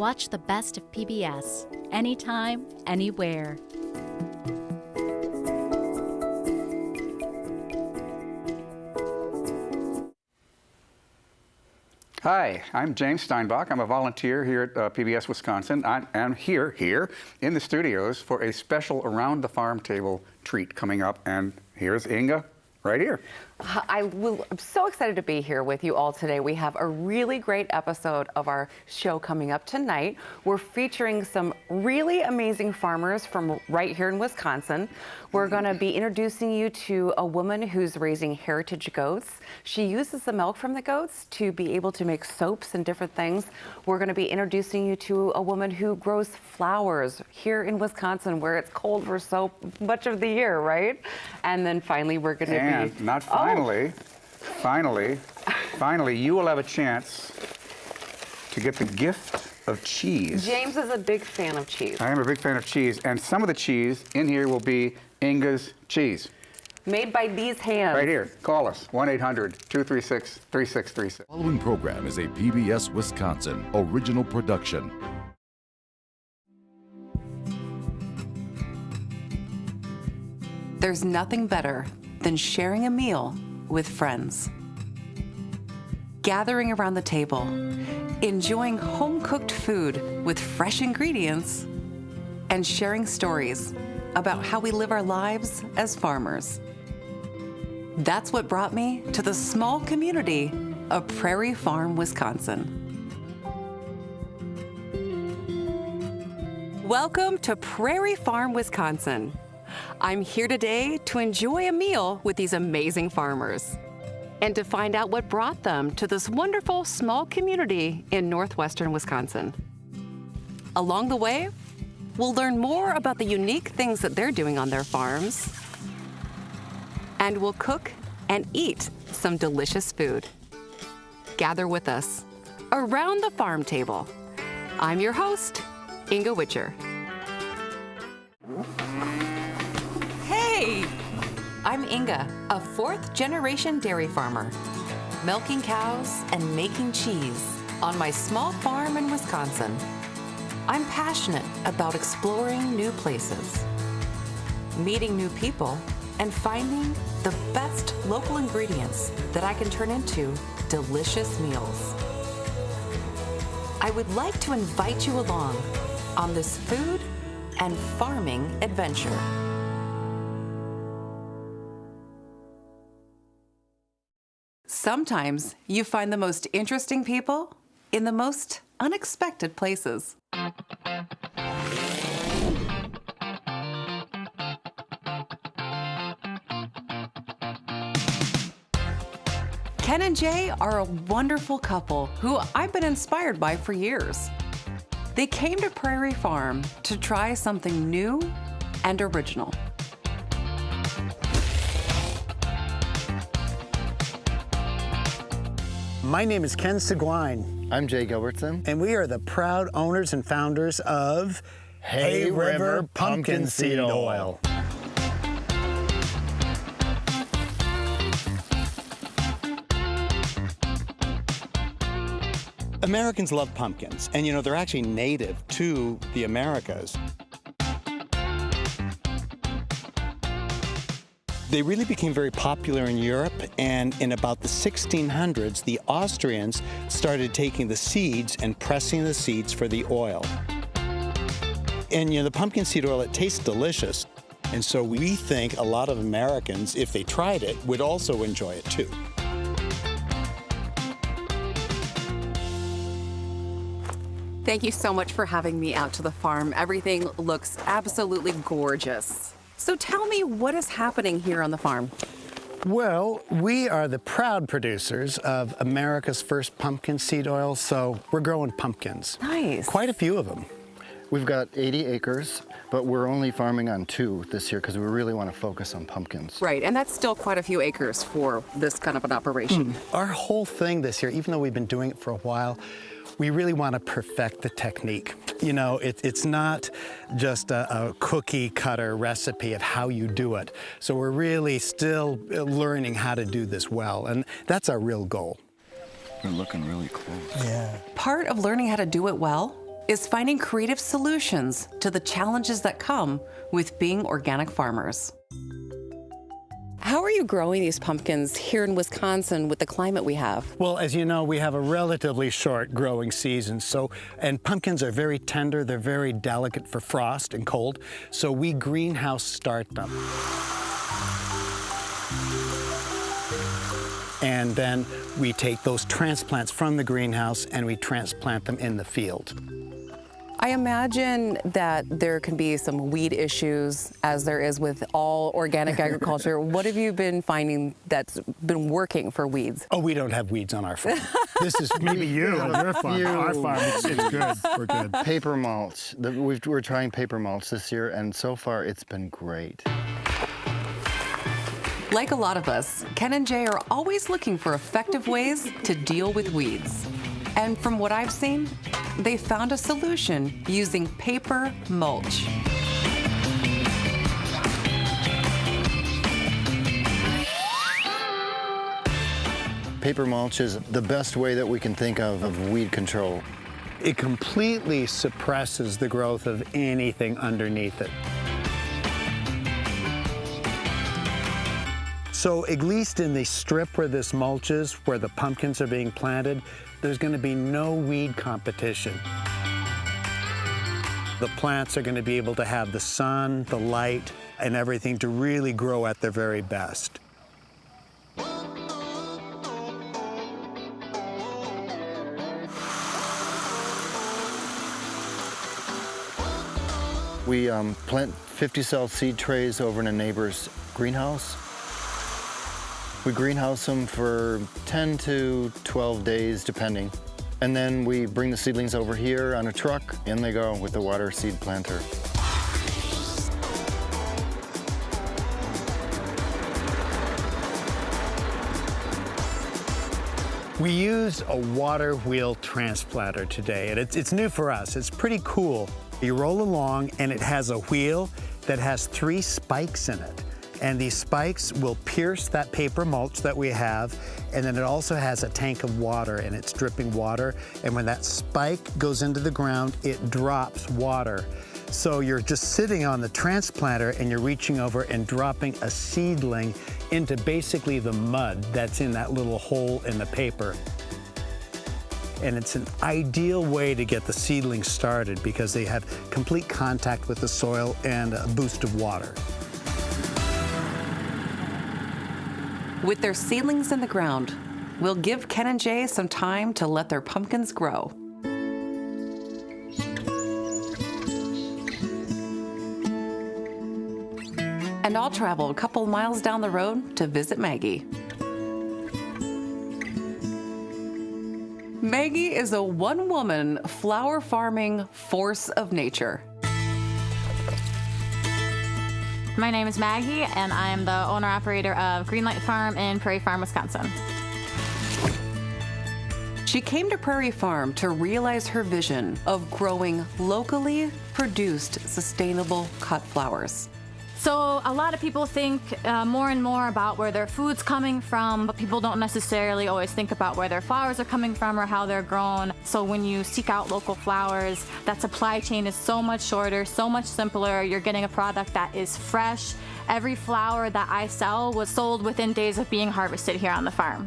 Watch the best of PBS, anytime, anywhere. Hi, I'm James Steinbach. I'm a volunteer here at PBS Wisconsin. I am here in the studios for a special Around the Farm Table treat coming up. And here's Inga right here. I'm so excited to be here with you all today. We have a really great episode of our show coming up tonight. We're featuring some really amazing farmers from right here in Wisconsin. We're going to be introducing you to a woman who's raising heritage goats. She uses the milk from the goats to be able to make soaps and different things. We're going to be introducing you to a woman who grows flowers here in Wisconsin, where it's cold for so much of the year, right? And then finally, we're going to be... And not finally, finally, you will have a chance to get the gift of cheese. James is a big fan of cheese. I am a big fan of cheese, and some of the cheese in here will be Inga's cheese. Made by these hands. Right here. Call us, 1-800-236-3636. The following program is a PBS Wisconsin original production. There's nothing better than sharing a meal with friends. Gathering around the table, enjoying home-cooked food with fresh ingredients, and sharing stories about how we live our lives as farmers. That's what brought me to the small community of Prairie Farm, Wisconsin. Welcome to Prairie Farm, Wisconsin. I'm here today to enjoy a meal with these amazing farmers and to find out what brought them to this wonderful small community in northwestern Wisconsin. Along the way, we'll learn more about the unique things that they're doing on their farms, and we'll cook and eat some delicious food. Gather with us around the farm table. I'm your host, Inga Witcher. Hey! I'm Inga, a fourth-generation dairy farmer, milking cows and making cheese on my small farm in Wisconsin. I'm passionate about exploring new places, meeting new people, and finding the best local ingredients that I can turn into delicious meals. I would like to invite you along on this food and farming adventure. Sometimes you find the most interesting people in the most unexpected places. Ken and Jay are a wonderful couple who I've been inspired by for years. They came to Prairie Farm to try something new and original. My name is Ken Seguin. I'm Jay Gilbertson. And we are the proud owners and founders of Hay River Pumpkin Seed Oil. Americans love pumpkins, and you know, they're actually native to the Americas. They really became very popular in Europe, and in about the 1600s, the Austrians started taking the seeds and pressing the seeds for the oil. And you know, the pumpkin seed oil, it tastes delicious. And so we think a lot of Americans, if they tried it, would also enjoy it too. Thank you so much for having me out to the farm. Everything looks absolutely gorgeous. So tell me, what is happening here on the farm? Well, we are the proud producers of America's first pumpkin seed oil, so we're growing pumpkins. Nice. Quite a few of them. We've got 80 acres, but we're only farming on 2 this year because we really want to focus on pumpkins. Right, and that's still quite a few acres for this kind of an operation. Our whole thing this year, even though we've been doing it for a while, we really want to perfect the technique. You know, it's not just a cookie cutter recipe of how you do it. So we're really still learning how to do this well, and that's our real goal. We're looking really close. Yeah. Part of learning how to do it well is finding creative solutions to the challenges that come with being organic farmers. How are you growing these pumpkins here in Wisconsin with the climate we have? Well, as you know, we have a relatively short growing season, and pumpkins are very tender, they're very delicate for frost and cold, so we greenhouse start them. And then we take those transplants from the greenhouse and we transplant them in the field. I imagine that there can be some weed issues, as there is with all organic agriculture. What have you been finding that's been working for weeds? Oh, we don't have weeds on our farm. This is Maybe you on your farm. few. Our farm, it's good. We're good. Paper mulch. We're trying paper mulch this year, and so far it's been great. Like a lot of us, Ken and Jay are always looking for effective ways to deal with weeds. And from what I've seen, they found a solution using paper mulch. Paper mulch is the best way that we can think of weed control. It completely suppresses the growth of anything underneath it. So at least in the strip where this mulch is, where the pumpkins are being planted, there's going to be no weed competition. The plants are going to be able to have the sun, the light, and everything to really grow at their very best. We plant 50-cell seed trays over in a neighbor's greenhouse. We greenhouse them for 10 to 12 days, depending. And then we bring the seedlings over here on a truck, in they go with the water seed planter. We use a water wheel transplanter today, and it's new for us. It's pretty cool. You roll along, and it has a wheel that has 3 spikes in it. And these spikes will pierce that paper mulch that we have, and then it also has a tank of water, and it's dripping water. And when that spike goes into the ground, it drops water. So you're just sitting on the transplanter, and you're reaching over and dropping a seedling into basically the mud that's in that little hole in the paper. And it's an ideal way to get the seedlings started because they have complete contact with the soil and a boost of water. With their seedlings in the ground, we'll give Ken and Jay some time to let their pumpkins grow. And I'll travel a couple miles down the road to visit Maggie. Maggie is a one-woman flower farming force of nature. My name is Maggie, and I am the owner-operator of Greenlight Farm in Prairie Farm, Wisconsin. She came to Prairie Farm to realize her vision of growing locally produced, sustainable cut flowers. So a lot of people think more and more about where their food's coming from, but people don't necessarily always think about where their flowers are coming from or how they're grown. So when you seek out local flowers, that supply chain is so much shorter, so much simpler. You're getting a product that is fresh. Every flower that I sell was sold within days of being harvested here on the farm.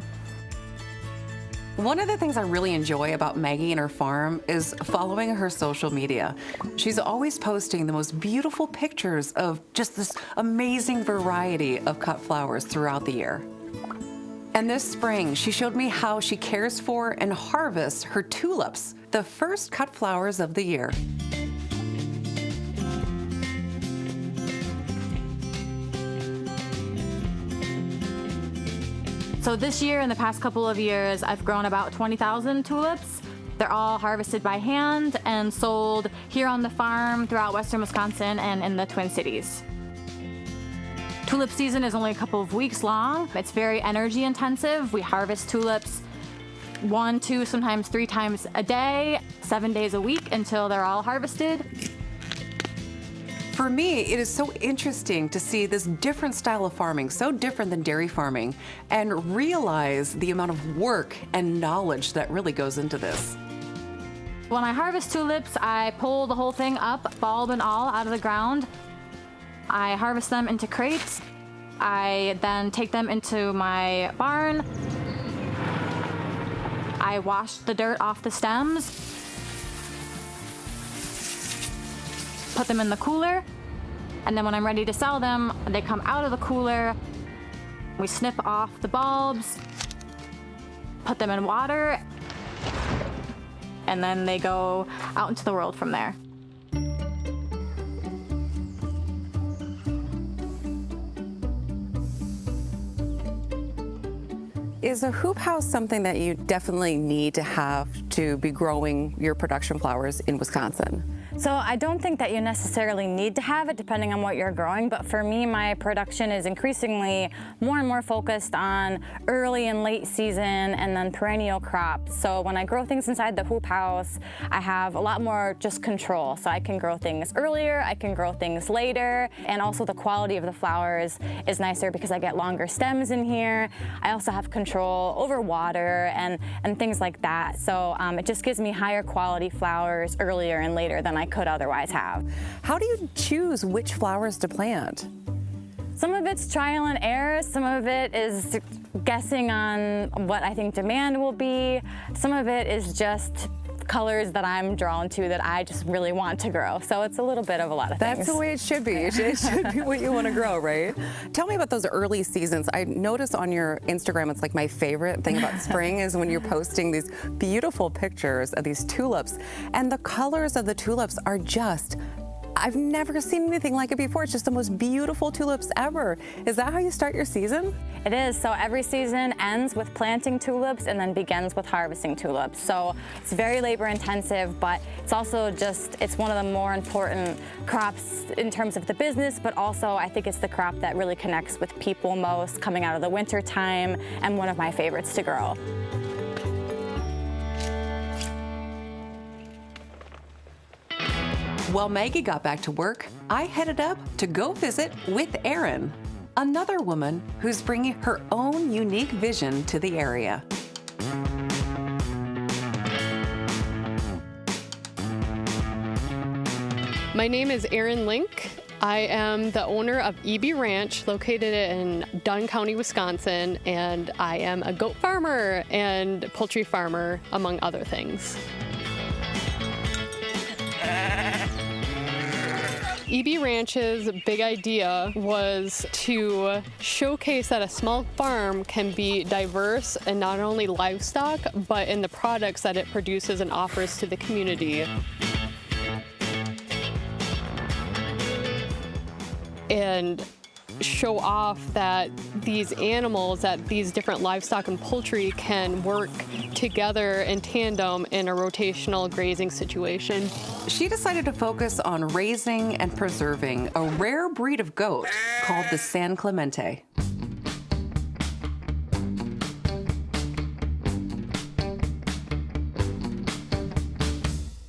One of the things I really enjoy about Maggie and her farm is following her social media. She's always posting the most beautiful pictures of just this amazing variety of cut flowers throughout the year. And this spring, she showed me how she cares for and harvests her tulips, the first cut flowers of the year. So this year, in the past couple of years, I've grown about 20,000 tulips. They're all harvested by hand and sold here on the farm throughout western Wisconsin and in the Twin Cities. Tulip season is only a couple of weeks long. It's very energy intensive. We harvest tulips 1, 2, sometimes 3 times a day, 7 days a week until they're all harvested. For me, it is so interesting to see this different style of farming, so different than dairy farming, and realize the amount of work and knowledge that really goes into this. When I harvest tulips, I pull the whole thing up, bulb and all, out of the ground. I harvest them into crates. I then take them into my barn. I wash the dirt off the stems, put them in the cooler, and then when I'm ready to sell them, they come out of the cooler. We snip off the bulbs, put them in water, and then they go out into the world from there. Is a hoop house something that you definitely need to have to be growing your production flowers in Wisconsin? So I don't think that you necessarily need to have it depending on what you're growing, but for me, my production is increasingly more and more focused on early and late season and then perennial crops. So when I grow things inside the hoop house, I have a lot more just control. So I can grow things earlier, I can grow things later, and also the quality of the flowers is nicer because I get longer stems in here. I also have control over water and things like that. So it just gives me higher quality flowers earlier and later than I could otherwise have. How do you choose which flowers to plant? Some of it's trial and error, some of it is guessing on what I think demand will be, some of it is just colors that I'm drawn to that I just really want to grow. So it's a little bit of a lot of things. That's the way it should be. It should be what you want to grow, right? Tell me about those early seasons. I noticed on your Instagram, it's like my favorite thing about spring is when you're posting these beautiful pictures of these tulips, and the colors of the tulips are just, I've never seen anything like it before. It's just the most beautiful tulips ever. Is that how you start your season? It is. So every season ends with planting tulips and then begins with harvesting tulips. So it's very labor intensive, but it's also just, it's one of the more important crops in terms of the business, but also I think it's the crop that really connects with people most coming out of the winter time and one of my favorites to grow. While Maggie got back to work, I headed up to go visit with Erin, another woman who's bringing her own unique vision to the area. My name is Erin Link. I am the owner of EB Ranch, located in Dunn County, Wisconsin, and I am a goat farmer and poultry farmer, among other things. EB Ranch's big idea was to showcase that a small farm can be diverse in not only livestock, but in the products that it produces and offers to the community. And show off that these animals, that these different livestock and poultry can work together in tandem in a rotational grazing situation. She decided to focus on raising and preserving a rare breed of goat called the San Clemente.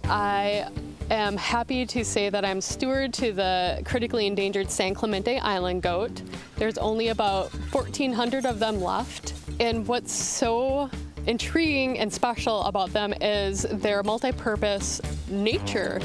I am happy to say that I'm steward to the critically endangered San Clemente island goat. There's only about 1,400 of them left. And what's so intriguing and special about them is their multi-purpose nature.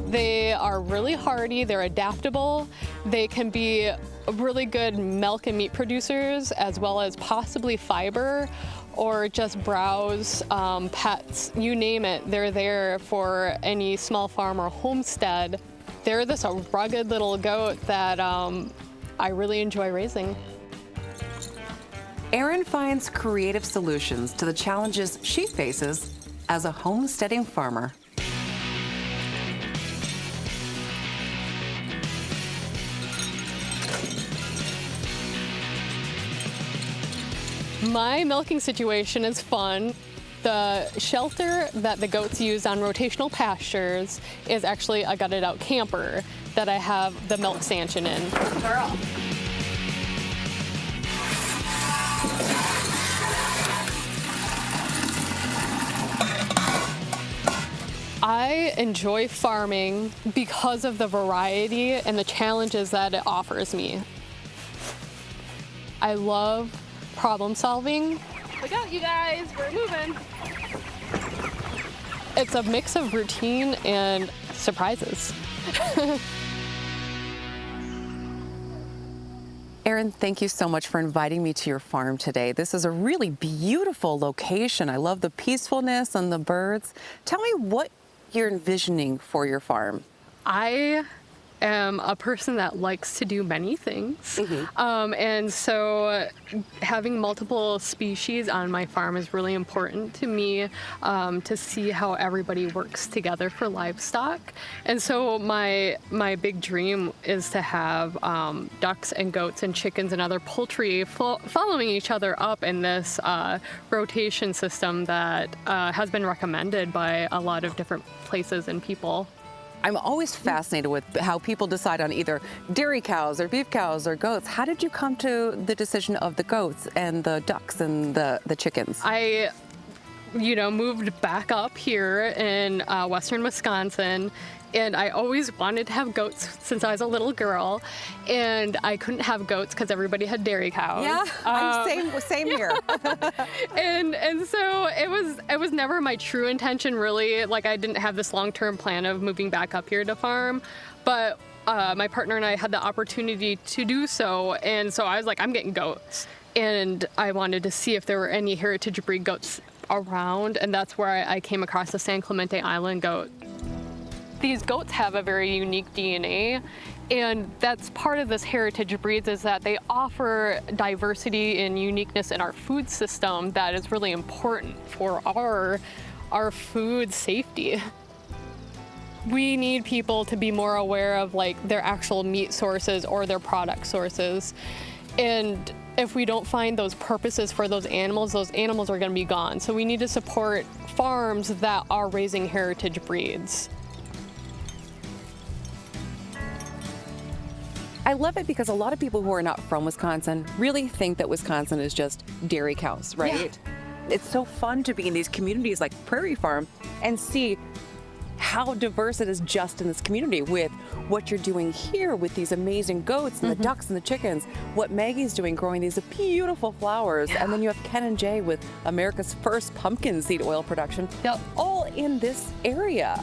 They are really hardy, they're adaptable, they can be really good milk and meat producers, as well as possibly fiber, or just browse, pets, you name it. They're there for any small farm or homestead. They're this a rugged little goat that I really enjoy raising. Erin finds creative solutions to the challenges she faces as a homesteading farmer. My milking situation is fun. The shelter that the goats use on rotational pastures is actually a gutted out camper that I have the milk stanchion in. Girl. I enjoy farming because of the variety and the challenges that it offers me. I love problem solving, Look out, you guys, we're moving. It's a mix of routine and surprises. Erin, thank you so much for inviting me to your farm today. This is a really beautiful location. I love the peacefulness and the birds. Tell me what you're envisioning for your farm. I am a person that likes to do many things. And so having multiple species on my farm is really important to me, to see how everybody works together for livestock. And so my big dream is to have ducks and goats and chickens and other poultry following each other up in this rotation system that has been recommended by a lot of different places and people. I'm always fascinated with how people decide on either dairy cows or beef cows or goats. How did you come to the decision of the goats and the ducks and the chickens? I moved back up here in western Wisconsin, and I always wanted to have goats since I was a little girl, and I couldn't have goats because everybody had dairy cows. Yeah, I'm same here. and so it was never my true intention, really. Like, I didn't have this long-term plan of moving back up here to farm, but my partner and I had the opportunity to do so, and so I was like, I'm getting goats. And I wanted to see if there were any heritage breed goats around, and that's where I came across the San Clemente Island goat. These goats have a very unique DNA, and that's part of this heritage breeds, is that they offer diversity and uniqueness in our food system that is really important for our food safety. We need people to be more aware of like their actual meat sources or their product sources. And if we don't find those purposes for those animals are going to be gone. So we need to support farms that are raising heritage breeds. I love it because a lot of people who are not from Wisconsin really think that Wisconsin is just dairy cows, right? Yeah. It's so fun to be in these communities like Prairie Farm and see how diverse it is just in this community with what you're doing here with these amazing goats and the ducks and the chickens, what Maggie's doing growing these beautiful flowers, and then you have Ken and Jay with America's first pumpkin seed oil production, all in this area.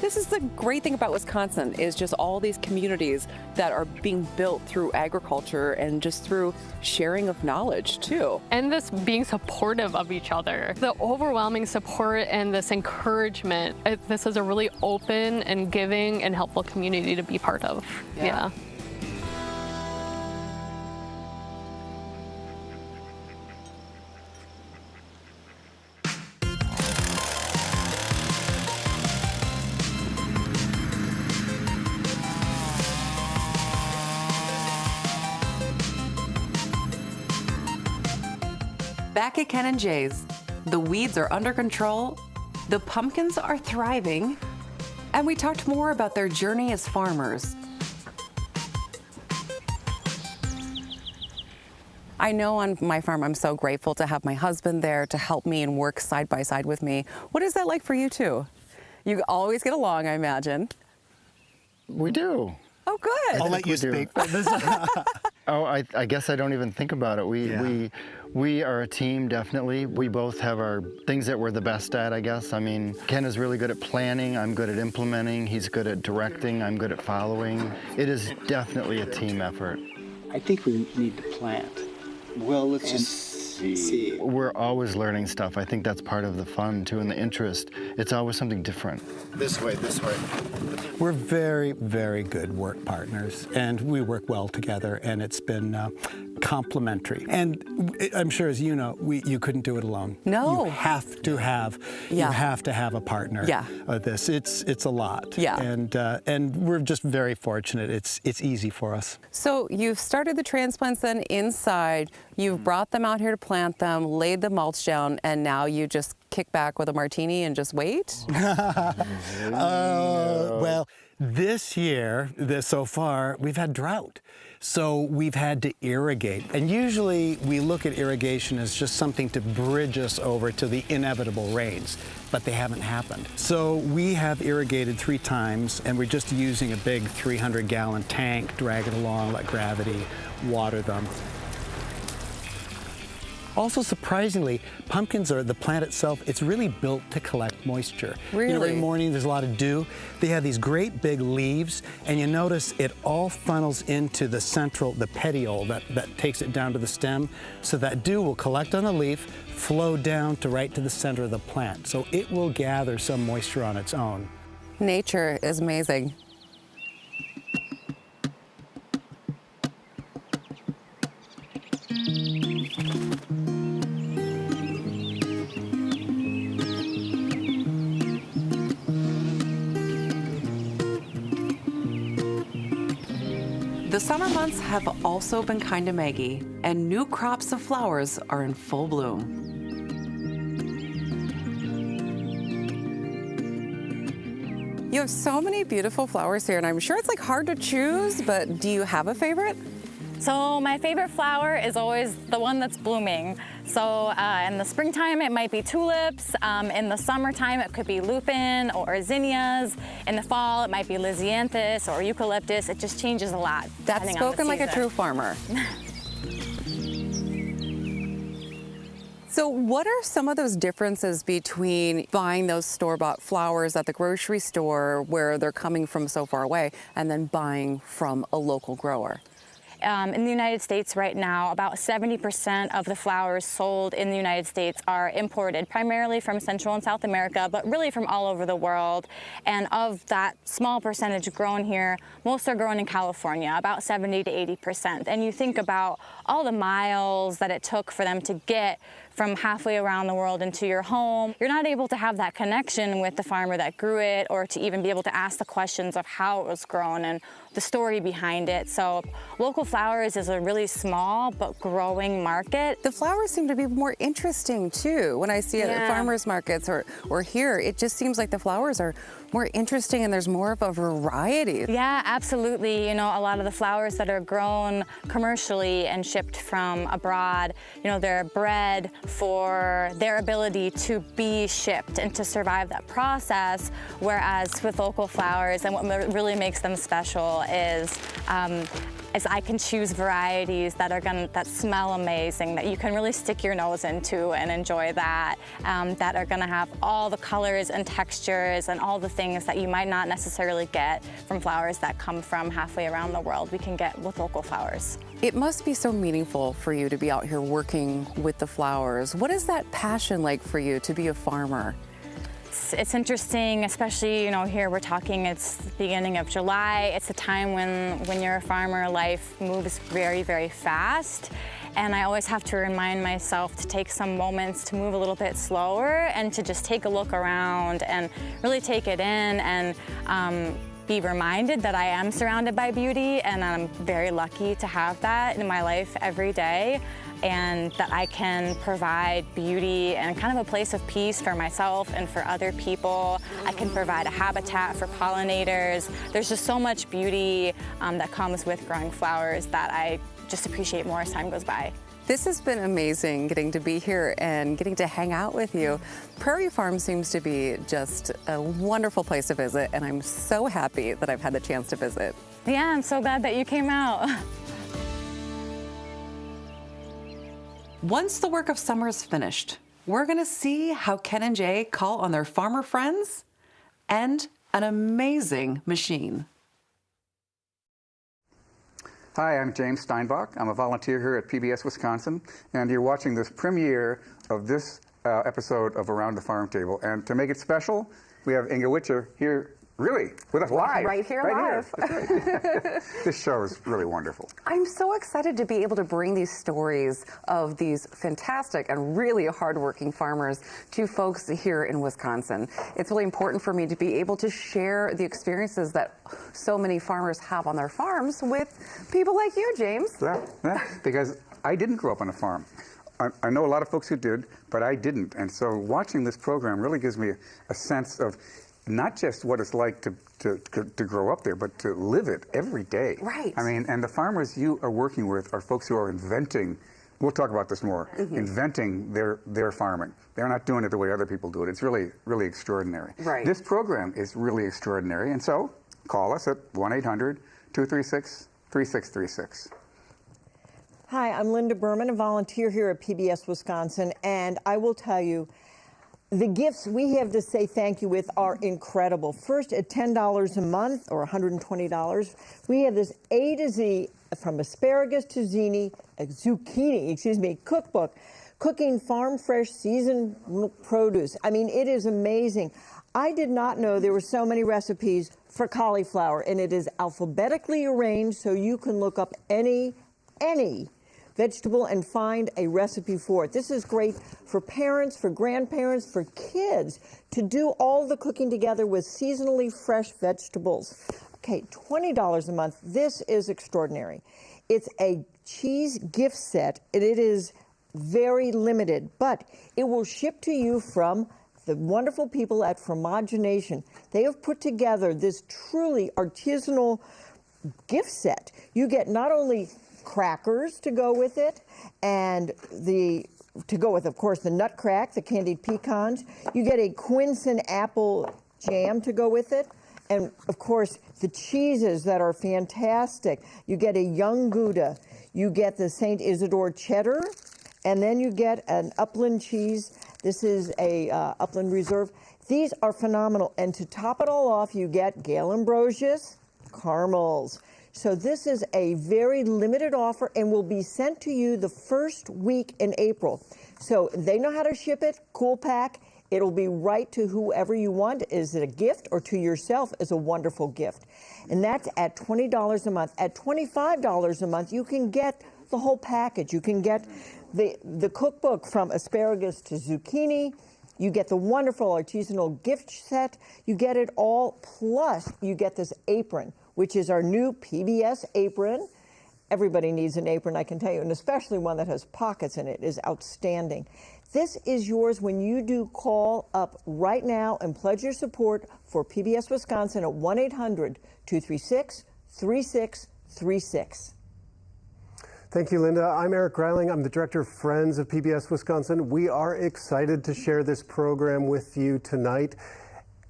This is the great thing about Wisconsin, is just all these communities that are being built through agriculture and just through sharing of knowledge too. And this being supportive of each other. The overwhelming support and this encouragement, this is a really open and giving and helpful community to be part of. Yeah. Back at Ken and Jay's, the weeds are under control, the pumpkins are thriving, and we talked more about their journey as farmers. I know on my farm I'm so grateful to have my husband there to help me and work side by side with me. What is that like for you two? You always get along, I imagine. We do. Oh, good. I'll let you speak for this. Oh, I guess I don't even think about it. We are a team, definitely. We both have our things that we're the best at, I guess. I mean, Ken is really good at planning. I'm good at implementing. He's good at directing. I'm good at following. It is definitely a team effort. I think we need to plant. Well, let's just see. We're always learning stuff. I think that's part of the fun, too, and the interest. It's always something different. This way, this way. We're very, very good work partners, and we work well together, and it's been complementary. And I'm sure, as you know, you couldn't do it alone. No. You have to have a partner. Yeah. This it's a lot. Yeah. And we're just very fortunate. It's easy for us. So you've started the transplants then inside. You've brought them out here to plant them, laid the mulch down, and now you just kick back with a martini and just wait? Well, this year, so far, we've had drought. So we've had to irrigate. And usually we look at irrigation as just something to bridge us over to the inevitable rains, but they haven't happened. So we have irrigated 3 times, and we're just using a big 300-gallon tank, drag it along, let gravity water them. Also, surprisingly, pumpkins are the plant itself, it's really built to collect moisture. Really? Every morning there's a lot of dew. They have these great big leaves, and you notice it all funnels into the central, the petiole that takes it down to the stem. So that dew will collect on the leaf, flow down to right to the center of the plant. So it will gather some moisture on its own. Nature is amazing. The summer months have also been kind to Maggie, and new crops of flowers are in full bloom. You have so many beautiful flowers here, and I'm sure it's like hard to choose, but do you have a favorite? So my favorite flower is always the one that's blooming. So in the springtime, it might be tulips. In the summertime, it could be lupin or zinnias. In the fall, it might be lisianthus or eucalyptus. It just changes a lot. That's spoken like a true farmer. So what are some of those differences between buying those store-bought flowers at the grocery store where they're coming from so far away and then buying from a local grower? In the United States right now, about 70% of the flowers sold in the United States are imported, primarily from Central and South America, but really from all over the world. And of that small percentage grown here, most are grown in California, about 70 to 80%. And you think about all the miles that it took for them to get from halfway around the world into your home. You're not able to have that connection with the farmer that grew it, or to even be able to ask the questions of how it was grown and the story behind it. So local flowers is a really small but growing market. The flowers seem to be more interesting too. When I see it at farmers markets or here, it just seems like the flowers are more interesting and there's more of a variety. Yeah, absolutely. You know, a lot of the flowers that are grown commercially and shipped from abroad, you know, they're bred for their ability to be shipped and to survive that process. Whereas with local flowers, and what really makes them special is I can choose varieties that smell amazing, that you can really stick your nose into and enjoy that are gonna have all the colors and textures and all the things that you might not necessarily get from flowers that come from halfway around the world. We can get with local flowers. It must be so meaningful for you to be out here working with the flowers. What is that passion like for you to be a farmer? It's interesting, especially, you know, here we're talking, it's the beginning of July. It's a time when you're a farmer, life moves very, very fast. And I always have to remind myself to take some moments to move a little bit slower and to just take a look around and really take it in and be reminded that I am surrounded by beauty, and I'm very lucky to have that in my life every day, and that I can provide beauty and kind of a place of peace for myself and for other people. I can provide a habitat for pollinators. There's just so much beauty that comes with growing flowers that I just appreciate more as time goes by. This has been amazing, getting to be here and getting to hang out with you. Prairie Farm seems to be just a wonderful place to visit, and I'm so happy that I've had the chance to visit. Yeah, I'm so glad that you came out. Once the work of summer is finished, we're gonna see how Ken and Jay call on their farmer friends and an amazing machine. Hi, I'm James Steinbach. I'm a volunteer here at PBS Wisconsin, and you're watching this premiere of this episode of Around the Farm Table. And to make it special, we have Inga Witcher here, really, with us live. Right here live. That's right. This show is really wonderful. I'm so excited to be able to bring these stories of these fantastic and really hardworking farmers to folks here in Wisconsin. It's really important for me to be able to share the experiences that so many farmers have on their farms with people like you, James. Yeah, because I didn't grow up on a farm. I know a lot of folks who did, but I didn't. And so watching this program really gives me a sense of not just what it's like to grow up there, but to live it every day. Right. I mean, and the farmers you are working with are folks who are inventing, we'll talk about this more, inventing their farming. They're not doing it the way other people do it. It's really, really extraordinary. Right. This program is really extraordinary, and so call us at 1-800-236-3636. Hi, I'm Linda Berman, a volunteer here at PBS Wisconsin, and I will tell you, the gifts we have to say thank you with are incredible. First, at $10 a month or $120, we have this A to Z, from asparagus to zucchini, cookbook, cooking farm fresh seasoned produce. I mean, it is amazing. I did not know there were so many recipes for cauliflower, and it is alphabetically arranged so you can look up any vegetable and find a recipe for it. This is great for parents, for grandparents, for kids to do all the cooking together with seasonally fresh vegetables. Okay, $20 a month. This is extraordinary. It's a cheese gift set, and it is very limited, but it will ship to you from the wonderful people at Fromagination. They have put together this truly artisanal gift set. You get not only crackers to go with it, and to go with, of course, the nut crack, the candied pecans. You get a Quince apple jam to go with it, and of course the cheeses that are fantastic. You get a young Gouda, you get the St. Isidore cheddar, and then you get an Upland cheese. This is a Upland Reserve. These are phenomenal, and to top it all off, you get Gale Ambrosius caramels. So this is a very limited offer and will be sent to you the first week in April. So they know how to ship it, cool pack. It'll be right to whoever you want. Is it a gift or to yourself is a wonderful gift. And that's at $20 a month. At $25 a month, you can get the whole package. You can get the cookbook from asparagus to zucchini. You get the wonderful artisanal gift set. You get it all, plus you get this apron, which is our new PBS apron. Everybody needs an apron, I can tell you, and especially one that has pockets in it is outstanding. This is yours when you do call up right now and pledge your support for PBS Wisconsin at 1-800-236-3636. Thank you, Linda. I'm Eric Greiling. I'm the Director of Friends of PBS Wisconsin. We are excited to share this program with you tonight.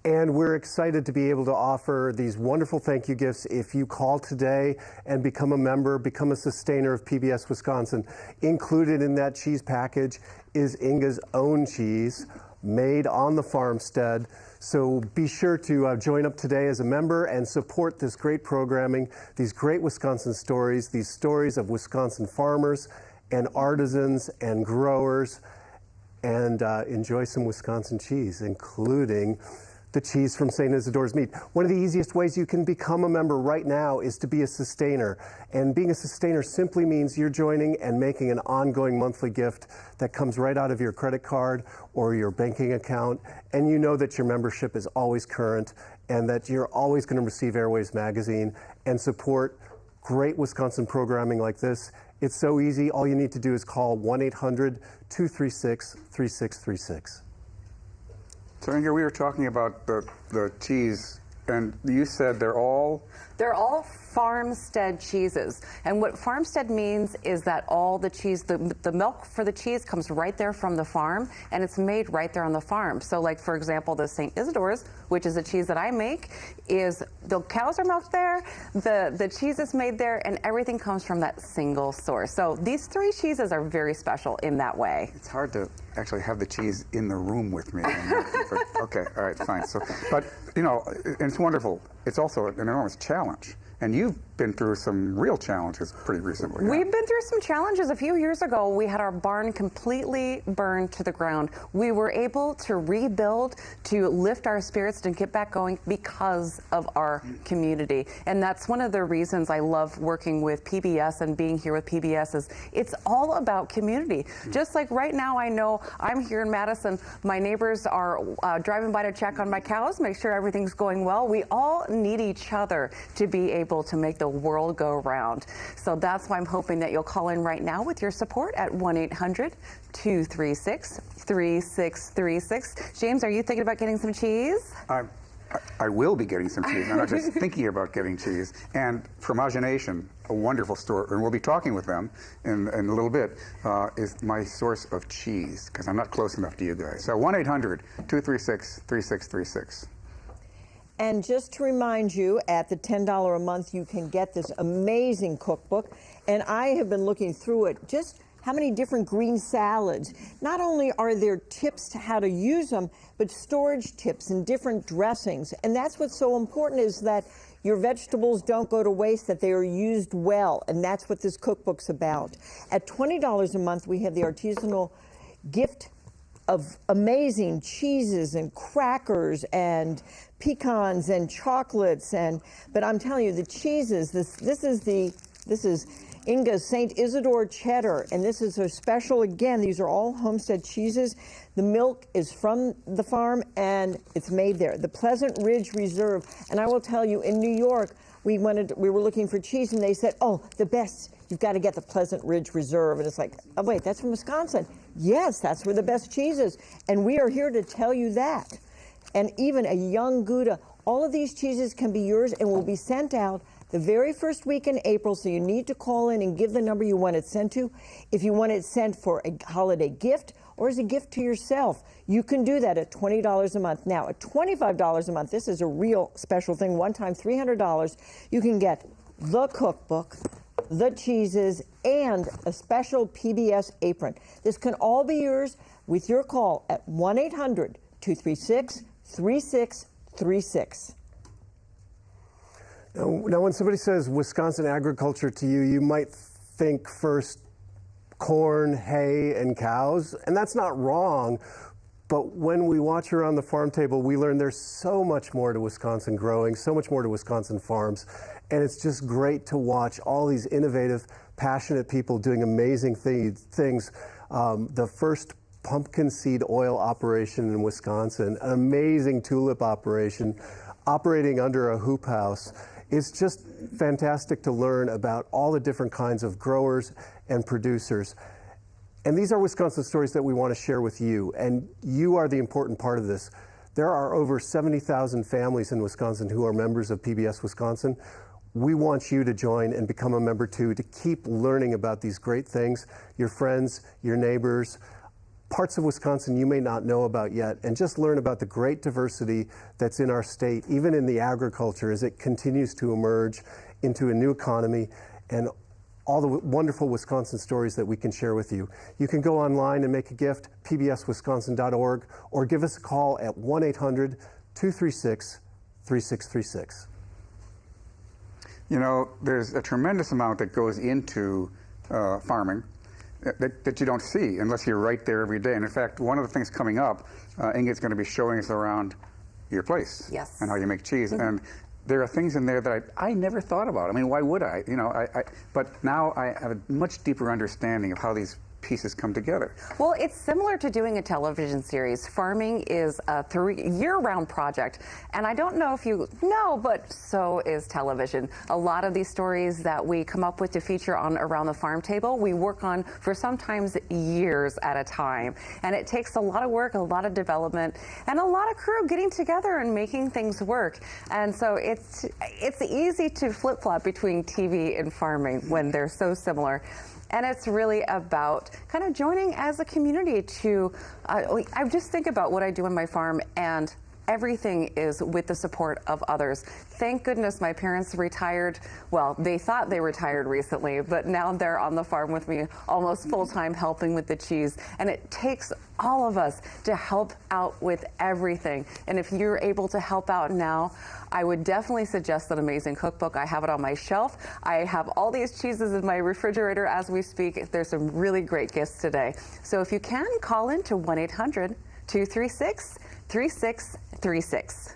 And we're excited to be able to offer these wonderful thank you gifts if you call today and become a member, become a sustainer of PBS Wisconsin. Included in that cheese package is Inga's own cheese made on the farmstead. So be sure to join up today as a member and support this great programming, these great Wisconsin stories, these stories of Wisconsin farmers and artisans and growers, and enjoy some Wisconsin cheese, including the cheese from St. Isidore's Meat. One of the easiest ways you can become a member right now is to be a sustainer. And being a sustainer simply means you're joining and making an ongoing monthly gift that comes right out of your credit card or your banking account. And you know that your membership is always current and that you're always going to receive Airwaves Magazine and support great Wisconsin programming like this. It's so easy. All you need to do is call 1-800-236-3636. So Inga, we were talking about the cheese, and you said they're all farmstead cheeses. And what farmstead means is that all the cheese, the milk for the cheese comes right there from the farm, and it's made right there on the farm. So like, for example, the St. Isidore's, which is a cheese that I make, is the cows are milked there, the cheese is made there, and everything comes from that single source. So these three cheeses are very special in that way. It's hard to actually have the cheese in the room with me. But, okay, all right, fine. So, but, you know, it's wonderful. It's also an enormous challenge. And you've been through some real challenges pretty recently. We've been through some challenges. A few years ago, we had our barn completely burned to the ground. We were able to rebuild, to lift our spirits, to get back going because of our community. And that's one of the reasons I love working with PBS and being here with PBS is it's all about community. Just like right now, I know I'm here in Madison. My neighbors are driving by to check on my cows, make sure everything's going well. We all need each other to be able to make the world go round. So that's why I'm hoping that you'll call in right now with your support at 1-800-236-3636. James, are you thinking about getting some cheese? I will be getting some cheese. I'm not just thinking about getting cheese. And Fromagination, a wonderful store, and we'll be talking with them in a little bit, is my source of cheese, because I'm not close enough to you guys. So 1-800-236-3636. And just to remind you, at the $10 a month, you can get this amazing cookbook. And I have been looking through it, just how many different green salads. Not only are there tips to how to use them, but storage tips and different dressings. And that's what's so important, is that your vegetables don't go to waste, that they are used well. And that's what this cookbook's about. At $20 a month, we have the artisanal gift of amazing cheeses and crackers and pecans and chocolates. But I'm telling you, the cheeses, this is Inga's St. Isidore cheddar, and this is her special. Again, these are all homestead cheeses. The milk is from the farm and it's made there. The Pleasant Ridge Reserve, and I will tell you, in New York, we were looking for cheese, and they said, oh, the best, you've got to get the Pleasant Ridge Reserve. And it's like, oh wait, that's from Wisconsin. Yes, that's where the best cheese is. And we are here to tell you that. And even a young Gouda, all of these cheeses can be yours and will be sent out the very first week in April, so you need to call in and give the number you want it sent to. If you want it sent for a holiday gift or as a gift to yourself, you can do that at $20 a month. Now, at $25 a month, this is a real special thing, one time $300, you can get the cookbook, the cheeses, and a special PBS apron. This can all be yours with your call at 1-800-236-3636. Now, when somebody says Wisconsin agriculture to you, you might think first corn, hay, and cows, and that's not wrong. But when we watch around the farm table, we learn there's so much more to Wisconsin growing, so much more to Wisconsin farms. And it's just great to watch all these innovative, passionate people doing amazing things. The first pumpkin seed oil operation in Wisconsin, an amazing tulip operation, operating under a hoop house. It's just fantastic to learn about all the different kinds of growers and producers. And these are Wisconsin stories that we want to share with you, and you are the important part of this. There are over 70,000 families in Wisconsin who are members of PBS Wisconsin. We want you to join and become a member too, to keep learning about these great things, your friends, your neighbors, parts of Wisconsin you may not know about yet, and just learn about the great diversity that's in our state, even in the agriculture, as it continues to emerge into a new economy, and all the wonderful Wisconsin stories that we can share with you. You can go online and make a gift, pbswisconsin.org, or give us a call at 1-800-236-3636. You know, there's a tremendous amount that goes into farming that you don't see unless you're right there every day. And in fact, one of the things coming up, Inga's going to be showing us around your place. Yes. And how you make cheese. And there are things in there that I never thought about. I mean, why would I? You know, but now I have a much deeper understanding of how these pieces come together. Well, it's similar to doing a television series. Farming is a year-round project, and I don't know if you know, but so is television. A lot of these stories that we come up with to feature on Around the Farm Table, we work on for sometimes years at a time, and it takes a lot of work, a lot of development, and a lot of crew getting together and making things work. And so it's easy to flip-flop between TV and farming when they're so similar. And it's really about kind of joining as a community to, I just think about what I do on my farm, and everything is with the support of others. Thank goodness my parents retired. Well, they thought they retired recently, but now they're on the farm with me almost full-time helping with the cheese. And it takes all of us to help out with everything. And if you're able to help out now, I would definitely suggest that Amazing Cookbook. I have it on my shelf. I have all these cheeses in my refrigerator as we speak. There's some really great gifts today. So if you can, call in to 1-800-236-3636.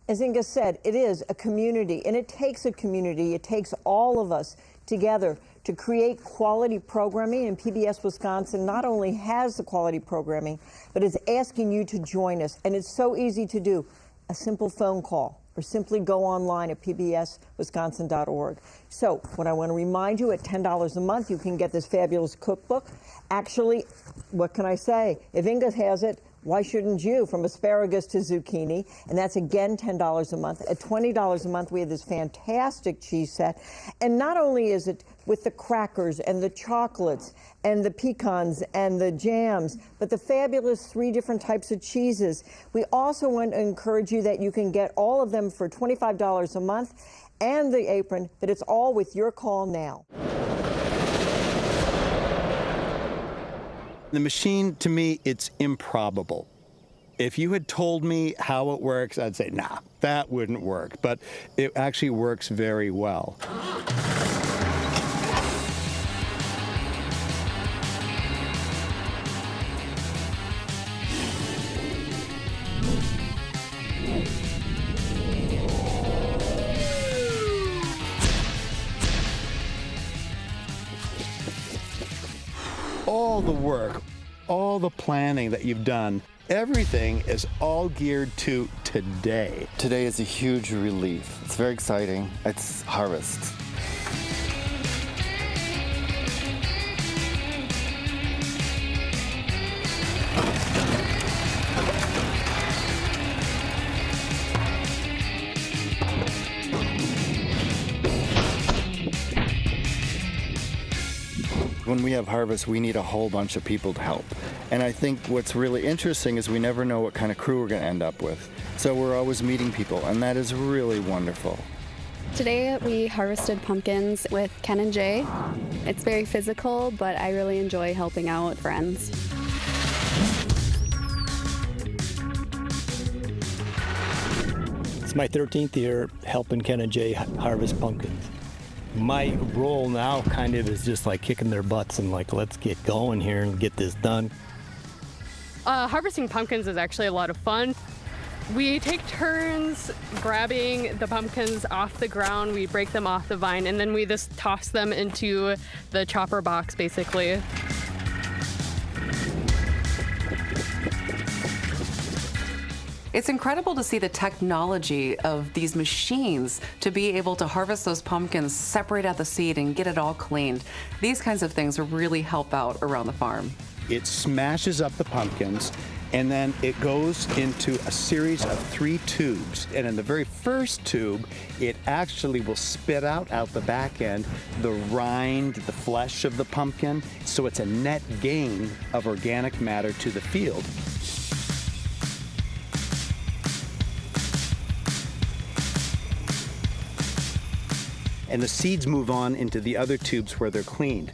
As Inga said, it is a community, and it takes a community. It takes all of us together to create quality programming, and PBS Wisconsin not only has the quality programming, but is asking you to join us, and it's so easy to do. A simple phone call, or simply go online at pbswisconsin.org. So what I want to remind you, at $10 a month, you can get this fabulous cookbook. Actually, what can I say? If Inga has it, Why shouldn't you? From asparagus to zucchini, and that's again $10 a month. At $20 a month, we have this fantastic cheese set. And not only is it with the crackers and the chocolates and the pecans and the jams, but the fabulous 3 different types of cheeses. We also want to encourage you that you can get all of them for $25 a month and the apron, but it's all with your call now. The machine, to me, it's improbable. If you had told me how it works, I'd say, nah, that wouldn't work. But it actually works very well. All the work, all the planning that you've done, everything is all geared to today. Today is a huge relief. It's very exciting. It's harvest. When we have harvest, we need a whole bunch of people to help. And I think what's really interesting is we never know what kind of crew we're going to end up with. So we're always meeting people, and that is really wonderful. Today we harvested pumpkins with Ken and Jay. It's very physical, but I really enjoy helping out friends. It's my 13th year helping Ken and Jay harvest pumpkins. My role now kind of is just like kicking their butts and like, let's get going here and get this done. Harvesting pumpkins is actually a lot of fun. We take turns grabbing the pumpkins off the ground, we break them off the vine, and then we just toss them into the chopper box, basically. It's incredible to see the technology of these machines to be able to harvest those pumpkins, separate out the seed, and get it all cleaned. These kinds of things really help out around the farm. It smashes up the pumpkins, and then it goes into a series of 3 tubes. And in the very first tube, it actually will spit out the back end, the rind, the flesh of the pumpkin. So it's a net gain of organic matter to the field. And the seeds move on into the other tubes where they're cleaned.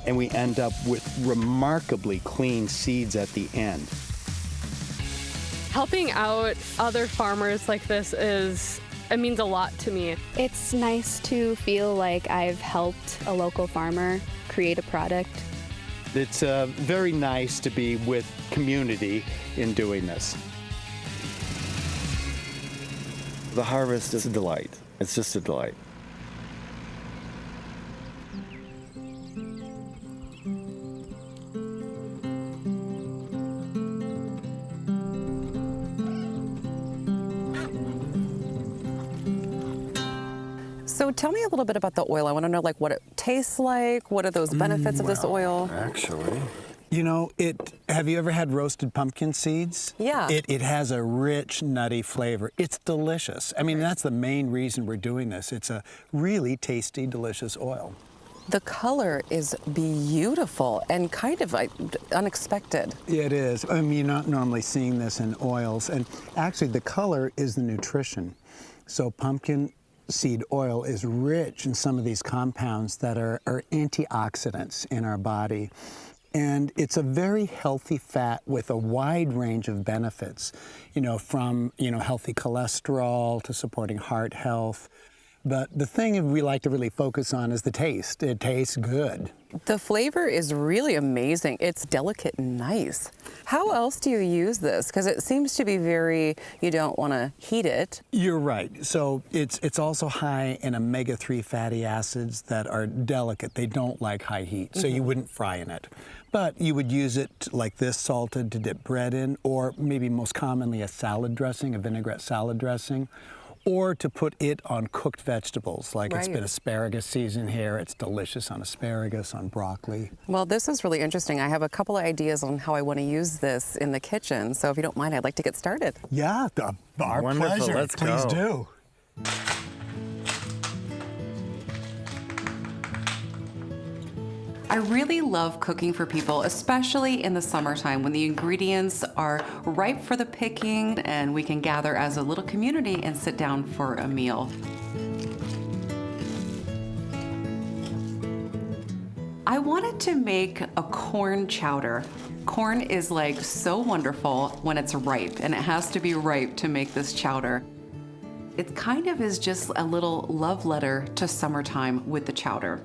And we end up with remarkably clean seeds at the end. Helping out other farmers like this it means a lot to me. It's nice to feel like I've helped a local farmer create a product. It's very nice to be with community in doing this. The harvest is a delight. It's just a delight. So tell me a little bit about the oil. I want to know what it tastes like. What are those benefits of this oil? Actually, you know, have you ever had roasted pumpkin seeds? Yeah. It has a rich, nutty flavor. It's delicious. I mean, that's the main reason we're doing this. It's a really tasty, delicious oil. The color is beautiful and kind of unexpected. Yeah, it is. I mean, you're not normally seeing this in oils. And actually, the color is the nutrition. So pumpkin seed oil is rich in some of these compounds that are antioxidants in our body. And it's a very healthy fat with a wide range of benefits, from, healthy cholesterol to supporting heart health. But the thing we like to really focus on is the taste. It tastes good. The flavor is really amazing. It's delicate and nice. How else do you use this? Because it seems to be you don't want to heat it. You're right. So it's also high in omega-3 fatty acids that are delicate. They don't like high heat, so you wouldn't fry in it. But you would use it like this, salted, to dip bread in, or maybe most commonly a salad dressing, a vinaigrette salad dressing. or to put it on cooked vegetables. Like it's Right. been asparagus season here. It's delicious on asparagus, on broccoli. Well, this is really interesting. I have a couple of ideas on how I want to use this in the kitchen. So if you don't mind, I'd like to get started. Yeah, our Wonderful. pleasure. Let's Please go. do. I really love cooking for people, especially in the summertime when the ingredients are ripe for the picking and we can gather as a little community and sit down for a meal. I wanted to make a corn chowder. Corn is like so wonderful when it's ripe, and it has to be ripe to make this chowder. It kind of is just a little love letter to summertime with the chowder.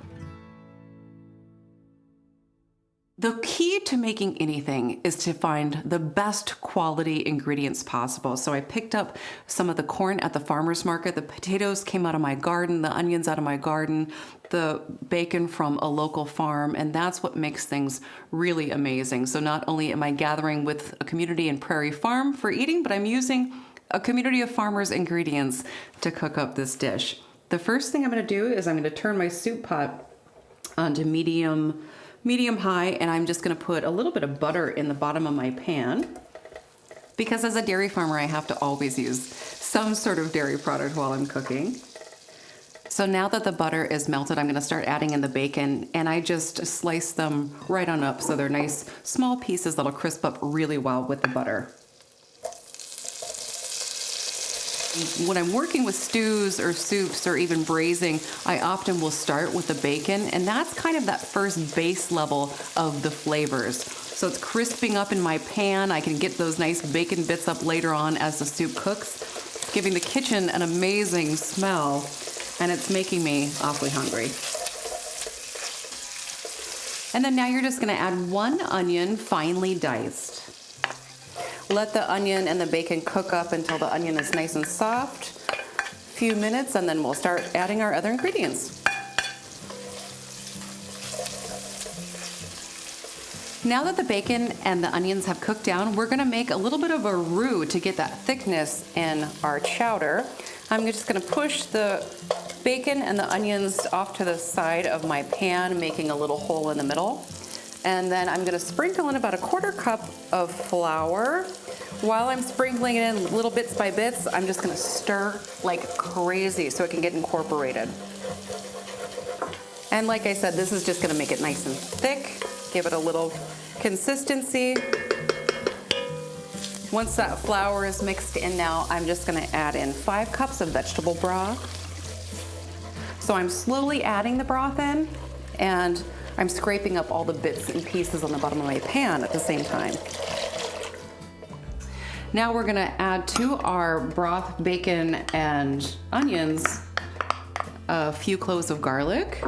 The key to making anything is to find the best quality ingredients possible. So I picked up some of the corn at the farmer's market. The potatoes came out of my garden, the onions out of my garden, the bacon from a local farm, and that's what makes things really amazing. So not only am I gathering with a community in Prairie Farm for eating, but I'm using a community of farmers' ingredients to cook up this dish. The first thing I'm going to do is I'm going to turn my soup pot onto medium high, and I'm just gonna put a little bit of butter in the bottom of my pan, because as a dairy farmer, I have to always use some sort of dairy product while I'm cooking. So now that the butter is melted, I'm gonna start adding in the bacon, and I just slice them right on up so they're nice small pieces that'll crisp up really well with the butter. When I'm working with stews or soups or even braising, I often will start with the bacon, and that's kind of that first base level of the flavors. So it's crisping up in my pan. I can get those nice bacon bits up later on as the soup cooks, giving the kitchen an amazing smell, and it's making me awfully hungry. And then now you're just gonna add 1 onion finely diced. Let the onion and the bacon cook up until the onion is nice and soft. A few minutes, and then we'll start adding our other ingredients. Now that the bacon and the onions have cooked down, we're gonna make a little bit of a roux to get that thickness in our chowder. I'm just gonna push the bacon and the onions off to the side of my pan, making a little hole in the middle. And then I'm gonna sprinkle in about a 1/4 cup of flour. While I'm sprinkling it in little bits by bits, I'm just gonna stir like crazy so it can get incorporated. And like I said, this is just gonna make it nice and thick, give it a little consistency. Once that flour is mixed in now, I'm just gonna add in 5 cups of vegetable broth. So I'm slowly adding the broth in, and I'm scraping up all the bits and pieces on the bottom of my pan at the same time. Now we're gonna add to our broth, bacon, and onions a few cloves of garlic.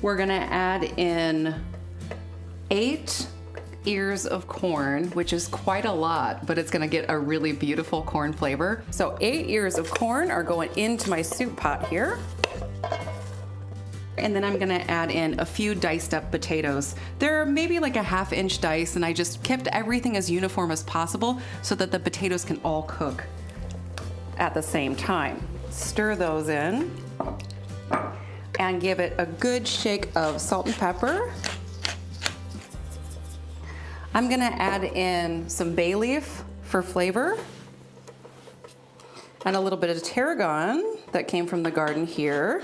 We're gonna add in 8 ears of corn, which is quite a lot, but it's gonna get a really beautiful corn flavor. So 8 ears of corn are going into my soup pot here. And then I'm gonna add in a few diced up potatoes. They're maybe like a 1/2 inch dice, and I just kept everything as uniform as possible so that the potatoes can all cook at the same time. Stir those in and give it a good shake of salt and pepper. I'm gonna add in some bay leaf for flavor, and a little bit of tarragon that came from the garden here.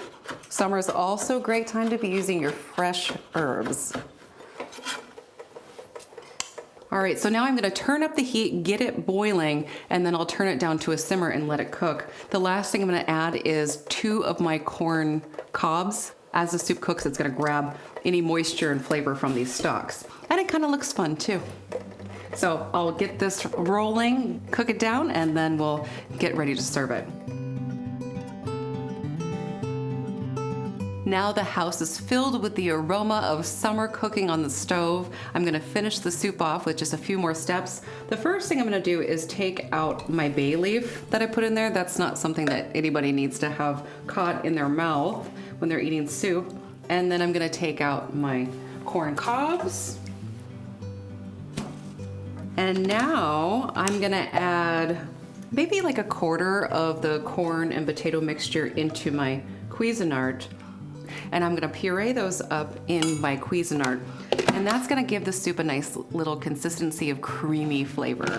Summer is also a great time to be using your fresh herbs. All right, so now I'm gonna turn up the heat, get it boiling, and then I'll turn it down to a simmer and let it cook. The last thing I'm gonna add is 2 of my corn cobs. As the soup cooks, it's gonna grab any moisture and flavor from these stalks. And it kind of looks fun too. So I'll get this rolling, cook it down, and then we'll get ready to serve it. Now the house is filled with the aroma of summer cooking on the stove. I'm gonna finish the soup off with just a few more steps. The first thing I'm gonna do is take out my bay leaf that I put in there. That's not something that anybody needs to have caught in their mouth when they're eating soup. And then I'm gonna take out my corn cobs. And now I'm gonna add maybe like a quarter of the corn and potato mixture into my Cuisinart. And I'm gonna puree those up in my Cuisinart. And that's gonna give the soup a nice little consistency of creamy flavor.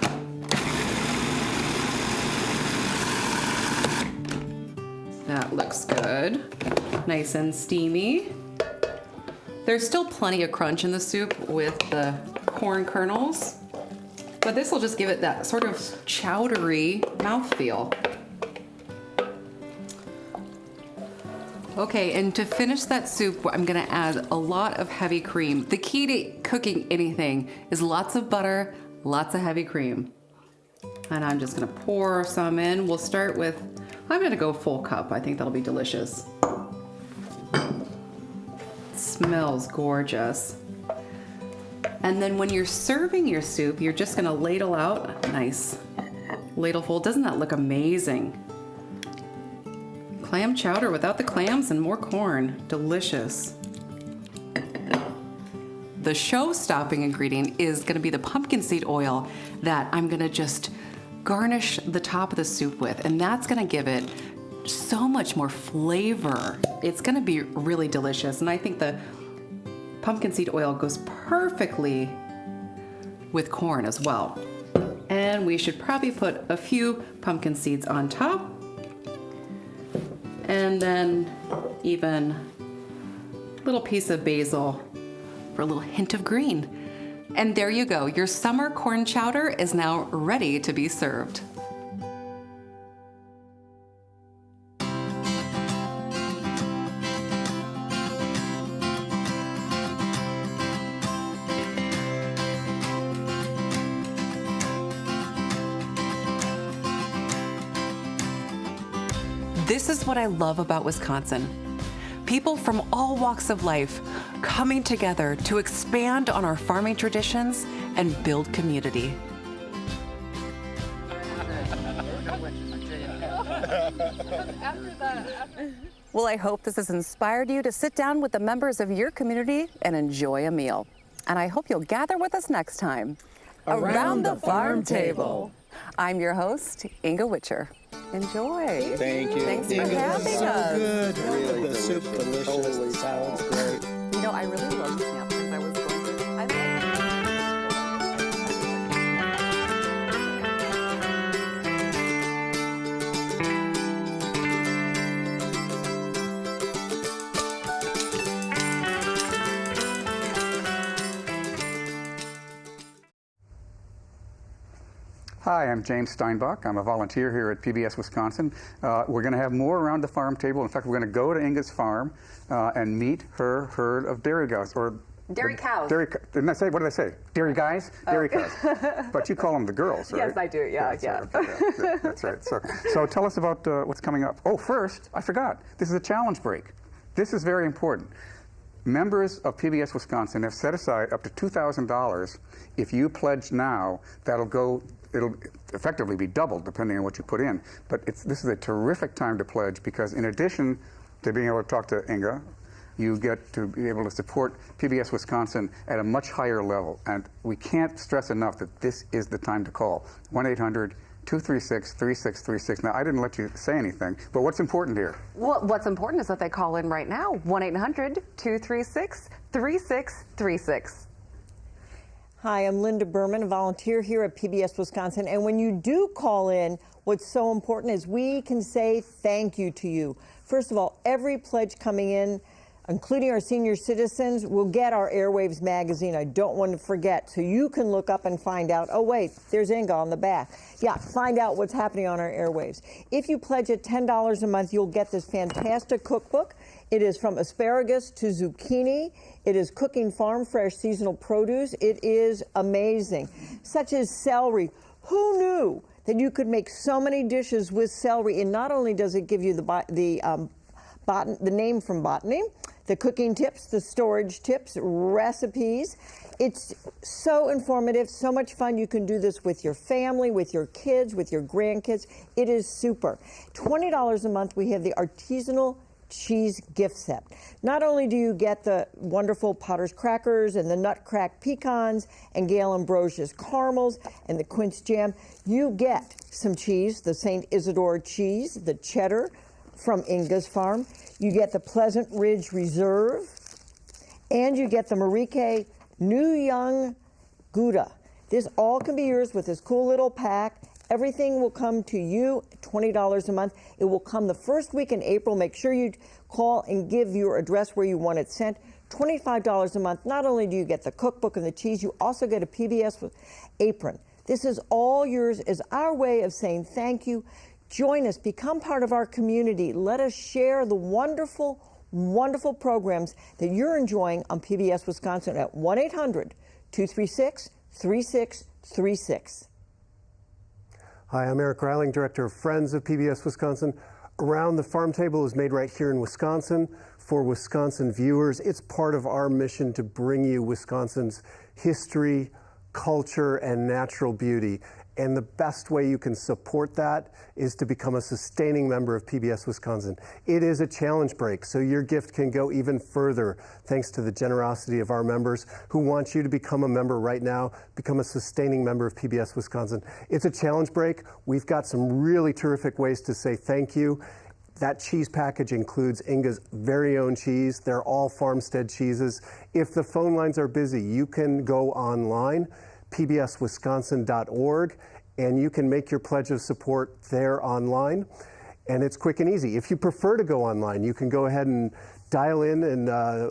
That looks good. Nice and steamy. There's still plenty of crunch in the soup with the corn kernels, but this will just give it that sort of chowdery mouthfeel. Okay, and to finish that soup, I'm gonna add a lot of heavy cream. The key to cooking anything is lots of butter, lots of heavy cream. And I'm just gonna pour some in. We'll start with, I'm gonna go full cup. I think that'll be delicious. Smells gorgeous. And then when you're serving your soup, you're just gonna ladle out a nice ladleful. Doesn't that look amazing? Clam chowder without the clams and more corn. Delicious. The show-stopping ingredient is gonna be the pumpkin seed oil that I'm gonna just garnish the top of the soup with, and that's gonna give it so much more flavor. It's gonna be really delicious, and I think the pumpkin seed oil goes perfectly with corn as well. And we should probably put a few pumpkin seeds on top, and then even a little piece of basil for a little hint of green. And there you go, your summer corn chowder is now ready to be served. This is what I love about Wisconsin. People from all walks of life coming together to expand on our farming traditions and build community. Well, I hope this has inspired you to sit down with the members of your community and enjoy a meal. And I hope you'll gather with us next time around the farm table. I'm your host, Inga Witcher. Enjoy. Thank you. Thanks for having us. Good. Really the soup delicious. The salad's great. You know, I really love these napkins. I was going to. Hi, I'm James Steinbach. I'm a volunteer here at PBS Wisconsin. We're going to have more around the farm table. In fact, we're going to go to Inga's farm and meet her herd of dairy cows. Dairy cows. Didn't I say? What did I say? Dairy guys? Dairy cows. But you call them the girls, right? Yes, I do. Yeah. That's right. So tell us about what's coming up. Oh, first, I forgot. This is a challenge break. This is very important. Members of PBS Wisconsin have set aside up to $2,000. If you pledge now, it'll effectively be doubled depending on what you put in. But this is a terrific time to pledge because in addition to being able to talk to Inga, you get to be able to support PBS Wisconsin at a much higher level. And we can't stress enough that this is the time to call. 1-800-236-3636. Now, I didn't let you say anything, but what's important here? Well, what's important is that they call in right now, 1-800-236-3636. Hi, I'm Linda Berman, a volunteer here at PBS Wisconsin. And when you do call in, what's so important is we can say thank you to you. First of all, every pledge coming in, including our senior citizens, will get our Airwaves magazine. I don't want to forget. So you can look up and find out, oh, wait, there's Inga on the back. Yeah, find out what's happening on our Airwaves. If you pledge at $10 a month, you'll get this fantastic cookbook. It is from asparagus to zucchini. It is cooking farm fresh seasonal produce. It is amazing, such as celery. Who knew that you could make so many dishes with celery? And not only does it give you the name from botany, the cooking tips, the storage tips, recipes. It's so informative, so much fun. You can do this with your family, with your kids, with your grandkids. It is super. $20 a month, we have the artisanal cheese gift set. Not only do you get the wonderful Potter's crackers and the nut crack pecans and Gail Ambrosius caramels and the quince jam, you get some cheese, the St. Isidore cheese, the cheddar from Inga's farm. You get the Pleasant Ridge Reserve, and you get the Marique New Young Gouda. This all can be yours with this cool little pack. Everything will come to you, $20 a month. It will come the first week in April. Make sure you call and give your address where you want it sent. $25 a month. Not only do you get the cookbook and the cheese, you also get a PBS apron. This is all yours as our way of saying thank you. Join us, become part of our community. Let us share the wonderful, wonderful programs that you're enjoying on PBS Wisconsin at 1-800-236-3636. Hi, I'm Eric Reiling, Director of Friends of PBS Wisconsin. Around the Farm Table is made right here in Wisconsin for Wisconsin viewers. It's part of our mission to bring you Wisconsin's history, culture, and natural beauty. And the best way you can support that is to become a sustaining member of PBS Wisconsin. It is a challenge break, so your gift can go even further thanks to the generosity of our members who want you to become a member right now, become a sustaining member of PBS Wisconsin. It's a challenge break. We've got some really terrific ways to say thank you. That cheese package includes Inga's very own cheese. They're all farmstead cheeses. If the phone lines are busy, you can go online, pbswisconsin.org, and you can make your pledge of support there online. And it's quick and easy. If you prefer to go online, you can go ahead and dial in and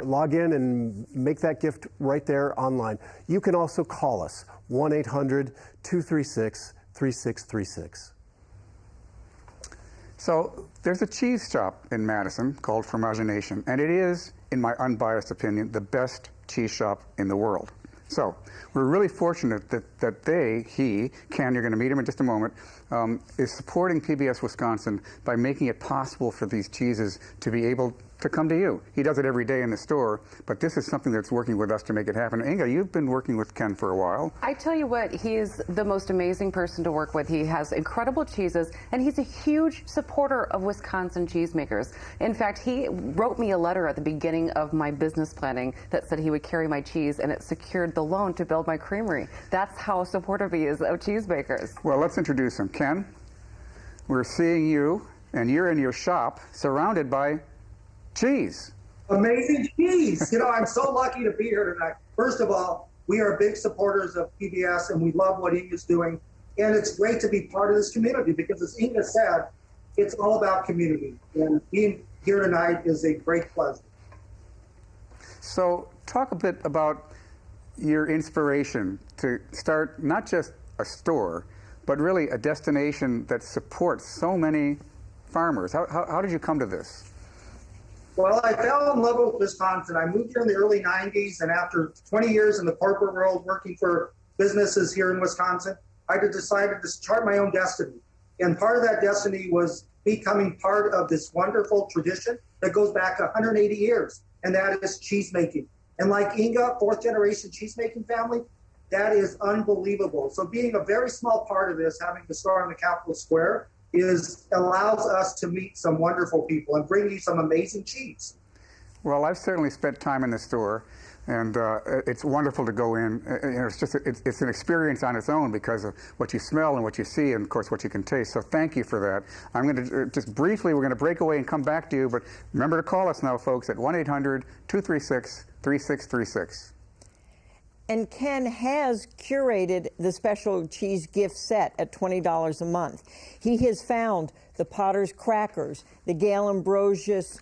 log in and make that gift right there online. You can also call us, 1-800-236-3636. So there's a cheese shop in Madison called Fromagination, and it is, in my unbiased opinion, the best cheese shop in the world. So we're really fortunate that Ken, you're going to meet him in just a moment, is supporting PBS Wisconsin by making it possible for these cheeses to be able to come to you. He does it every day in the store, but this is something that's working with us to make it happen. Inga, you've been working with Ken for a while. I tell you what, he is the most amazing person to work with. He has incredible cheeses, and he's a huge supporter of Wisconsin cheesemakers. In fact, he wrote me a letter at the beginning of my business planning that said he would carry my cheese, and it secured the loan to build my creamery. That's how supportive he is of cheesemakers. Well, let's introduce him. Ken, we're seeing you, and you're in your shop surrounded by cheese. Amazing cheese. You know, I'm so lucky to be here tonight. First of all, we are big supporters of PBS, and we love what Inga's doing. And it's great to be part of this community because, as Inga said, it's all about community. And being here tonight is a great pleasure. So talk a bit about your inspiration to start not just a store, but really a destination that supports so many farmers. How did you come to this? Well, I fell in love with Wisconsin. I moved here in the early 90s, and after 20 years in the corporate world working for businesses here in Wisconsin, I decided to chart my own destiny. And part of that destiny was becoming part of this wonderful tradition that goes back 180 years, and that is cheese making. And like Inga, fourth generation cheesemaking family, that is unbelievable. So being a very small part of this, having the store on the Capitol Square, allows us to meet some wonderful people and bring you some amazing cheese. Well, I've certainly spent time in the store, and it's wonderful to go in. It's an experience on its own because of what you smell and what you see, and of course what you can taste. So thank you for that. I'm going to just briefly, we're going to break away and come back to you, but remember to call us now, folks, at 1-800-236-3636. And Ken has curated the special cheese gift set at $20 a month. He has found the Potter's crackers, the Gail Ambrosius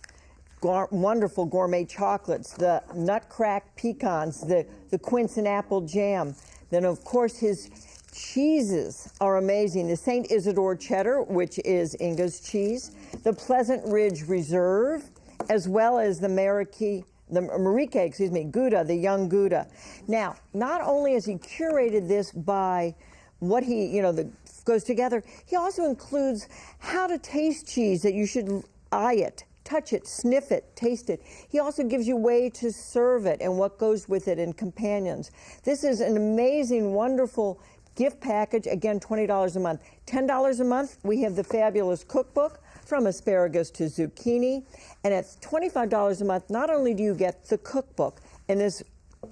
wonderful gourmet chocolates, the nut crack pecans, the quince and apple jam. Then, of course, his cheeses are amazing. The St. Isidore cheddar, which is Inga's cheese, the Pleasant Ridge Reserve, as well as the Marique, Gouda, the young Gouda. Now, not only has he curated this by what he, that goes together, he also includes how to taste cheese, that you should eye it, touch it, sniff it, taste it. He also gives you a way to serve it and what goes with it and companions. This is an amazing, wonderful gift package, again, $20 a month. $10 a month, we have the fabulous cookbook, From Asparagus to Zucchini. And at $25 a month, not only do you get the cookbook and this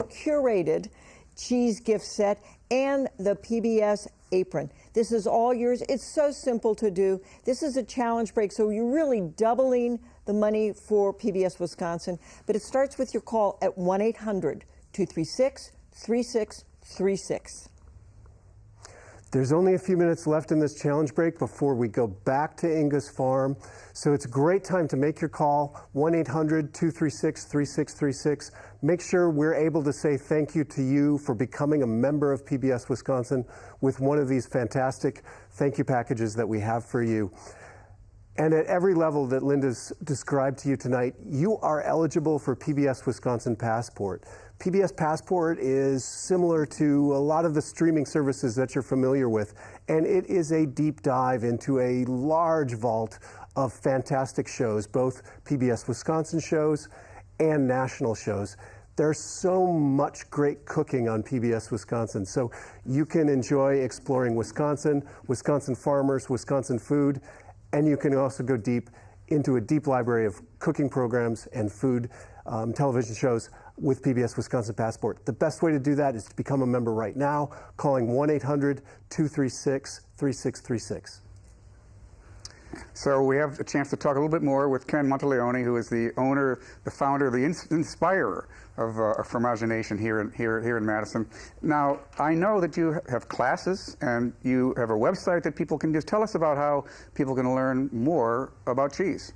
curated cheese gift set and the PBS apron. This is all yours. It's so simple to do. This is a challenge break, so you're really doubling the money for PBS Wisconsin. But it starts with your call at 1-800-236-3636. There's only a few minutes left in this challenge break before we go back to Inga's farm. So it's a great time to make your call, 1-800-236-3636. Make sure we're able to say thank you to you for becoming a member of PBS Wisconsin with one of these fantastic thank you packages that we have for you. And at every level that Linda's described to you tonight, you are eligible for PBS Wisconsin Passport. PBS Passport is similar to a lot of the streaming services that you're familiar with, and it is a deep dive into a large vault of fantastic shows, both PBS Wisconsin shows and national shows. There's so much great cooking on PBS Wisconsin, so you can enjoy exploring Wisconsin, Wisconsin farmers, Wisconsin food, and you can also go deep into a deep library of cooking programs and food television shows with PBS Wisconsin Passport. The best way to do that is to become a member right now, calling 1-800-236-3636. So we have a chance to talk a little bit more with Ken Monteleone, who is the owner, the founder, the inspirer of Fromagination here in Madison. Now, I know that you have classes and you have a website that people can just tell us about how people can learn more about cheese.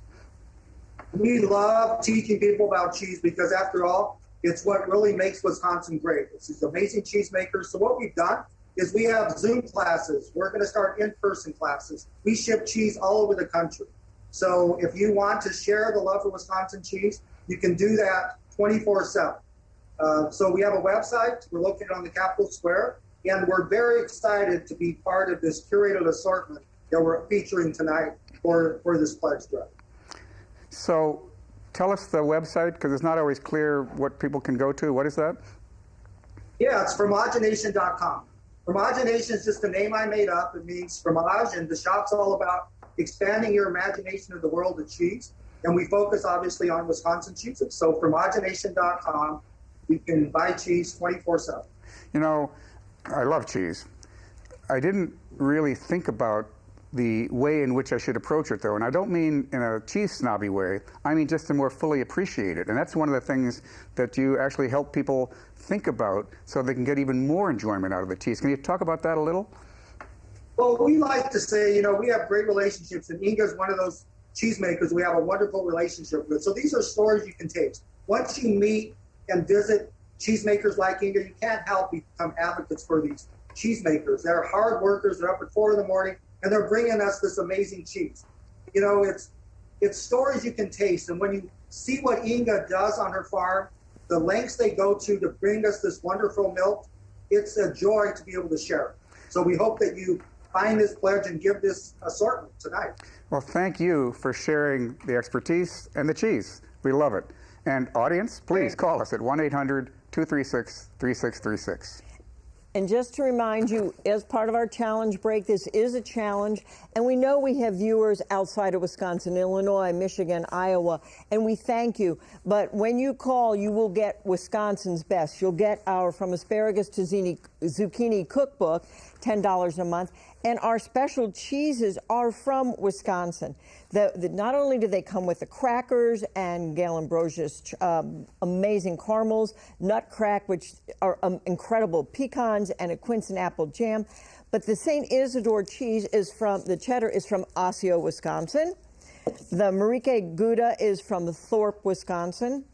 We love teaching people about cheese because, after all, it's what really makes Wisconsin great. It's these amazing cheesemakers. So what we've done is we have Zoom classes. We're going to start in-person classes. We ship cheese all over the country. So if you want to share the love for Wisconsin cheese, you can do that 24/7. So we have a website. We're located on the Capitol Square, and we're very excited to be part of this curated assortment that we're featuring tonight for this pledge drive. So tell us the website, because it's not always clear what people can go to. What is that? Yeah, it's fromagination.com. Fromagination is just a name I made up. It means fromage, and the shop's all about expanding your imagination of the world of cheese. And we focus, obviously, on Wisconsin cheeses. So fromagination.com, you can buy cheese 24/7. You know, I love cheese. I didn't really think about the way in which I should approach it, though. And I don't mean in a cheese snobby way. I mean just to more fully appreciate it. And that's one of the things that you actually help people think about so they can get even more enjoyment out of the cheese. Can you talk about that a little? Well, we like to say, you know, we have great relationships, and Inga's one of those cheesemakers we have a wonderful relationship with. So these are stories you can taste. Once you meet and visit cheesemakers like Inga, you can't help but become advocates for these cheesemakers. They're hard workers. They're up at 4 a.m. and they're bringing us this amazing cheese. You know, it's stories you can taste. And when you see what Inga does on her farm, the lengths they go to bring us this wonderful milk, it's a joy to be able to share it. So we hope that you find this pledge and give this assortment tonight. Well, thank you for sharing the expertise and the cheese. We love it. And audience, please call us at 1-800-236-3636. And just to remind you, as part of our challenge break, this is a challenge, and we know we have viewers outside of Wisconsin, Illinois, Michigan, Iowa, and we thank you. But when you call, you will get Wisconsin's best. You'll get our From Asparagus to Zucchini cookbook, $10 a month, and our special cheeses are from Wisconsin. Not only do they come with the crackers and Gail Ambrosia's amazing caramels, nut crack, which are incredible pecans, and a quince and apple jam, but the St. Isidore cheese the cheddar is from Osseo, Wisconsin. The Marique Gouda is from Thorpe, Wisconsin.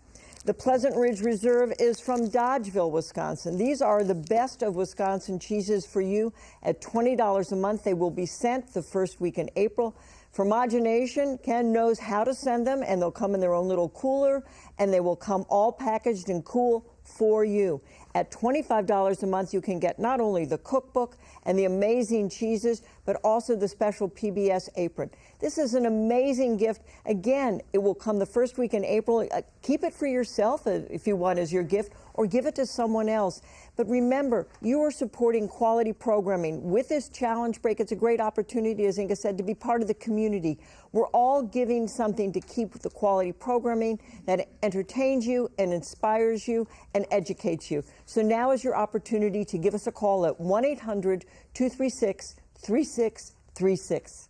The Pleasant Ridge Reserve is from Dodgeville, Wisconsin. These are the best of Wisconsin cheeses for you at $20 a month. They will be sent the first week in April. Fromagination, Ken knows how to send them, and they'll come in their own little cooler, and they will come all packaged and cool for you. At $25 a month, you can get not only the cookbook and the amazing cheeses, but also the special PBS apron. This is an amazing gift. Again, it will come the first week in April. Keep it for yourself if you want as your gift, or give it to someone else. But remember, you are supporting quality programming. With this challenge break, it's a great opportunity, as Inga said, to be part of the community. We're all giving something to keep the quality programming that entertains you and inspires you and educates you. So now is your opportunity to give us a call at 1-800-236-3636.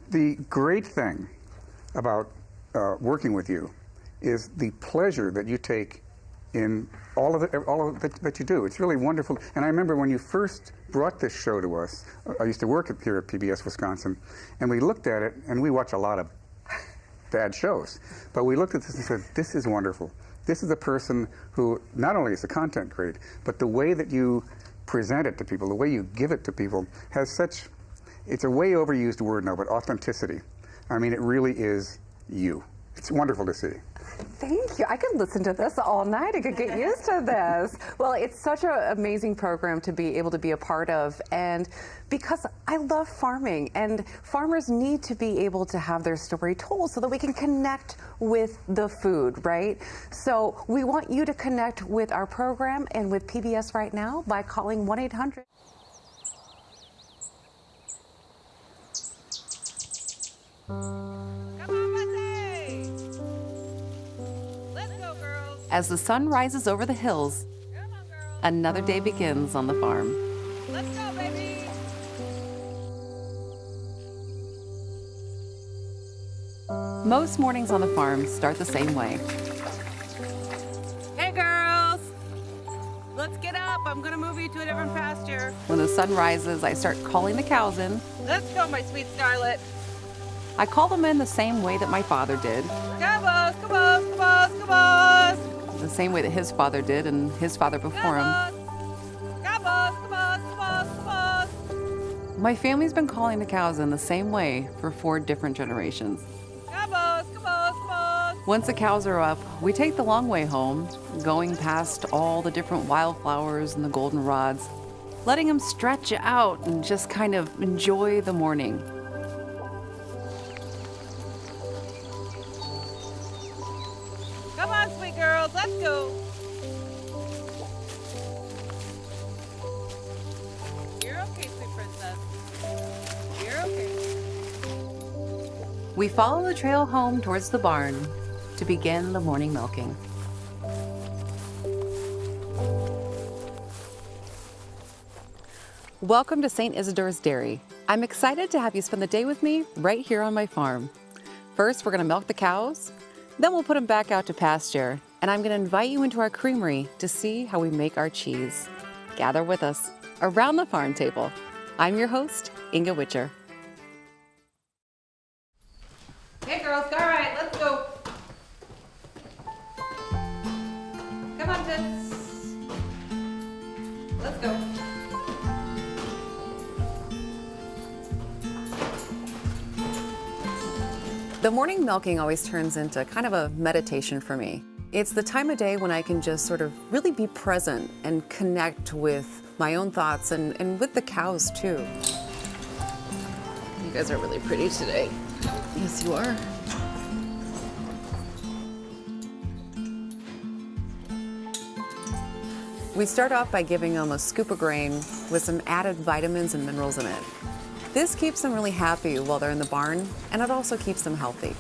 The great thing about working with you is the pleasure that you take in all of it that you do. It's really wonderful. And I remember when you first brought this show to us, I used to work here at PBS Wisconsin, and we looked at it, and we watch a lot of bad shows, but we looked at this and said, this is wonderful. This is a person who, not only is the content great, but the way that you present it to people, the way you give it to people, has such, it's a way overused word now, but authenticity. I mean, it really is you. It's wonderful to see. Thank you. I could listen to this all night. I could get used to this. Well, it's such an amazing program to be able to be a part of. And because I love farming, and farmers need to be able to have their story told so that we can connect with the food, right? So we want you to connect with our program and with PBS right now by calling 1-800. As the sun rises over the hills, another day begins on the farm. Let's go, baby! Most mornings on the farm start the same way. Hey, girls! Let's get up. I'm gonna move you to a different pasture. When the sun rises, I start calling the cows in. Let's go, my sweet starlet. I call them in the same way that my father did. Cabos, cabos, cabos, cabos! The same way that his father did and his father before him. Cabos, cabos, cabos, cabos! My family's been calling the cows in the same way for 4 different generations. Cabos, cabos, cabos! Once the cows are up, we take the long way home, going past all the different wildflowers and the goldenrods, letting them stretch out and just kind of enjoy the morning. Come on, sweet girls, let's go. You're okay, sweet princess. You're okay. We follow the trail home towards the barn to begin the morning milking. Welcome to St. Isidore's Dairy. I'm excited to have you spend the day with me right here on my farm. First, we're going to milk the cows. Then we'll put them back out to pasture, and I'm going to invite you into our creamery to see how we make our cheese. Gather with us around the farm table. I'm your host, Inga Witcher. Hey, girls, all right, let's go. Come on, Tits. Let's go. The morning milking always turns into kind of a meditation for me. It's the time of day when I can just sort of really be present and connect with my own thoughts and with the cows too. You guys are really pretty today. Yes, you are. We start off by giving them a scoop of grain with some added vitamins and minerals in it. This keeps them really happy while they're in the barn, and it also keeps them healthy.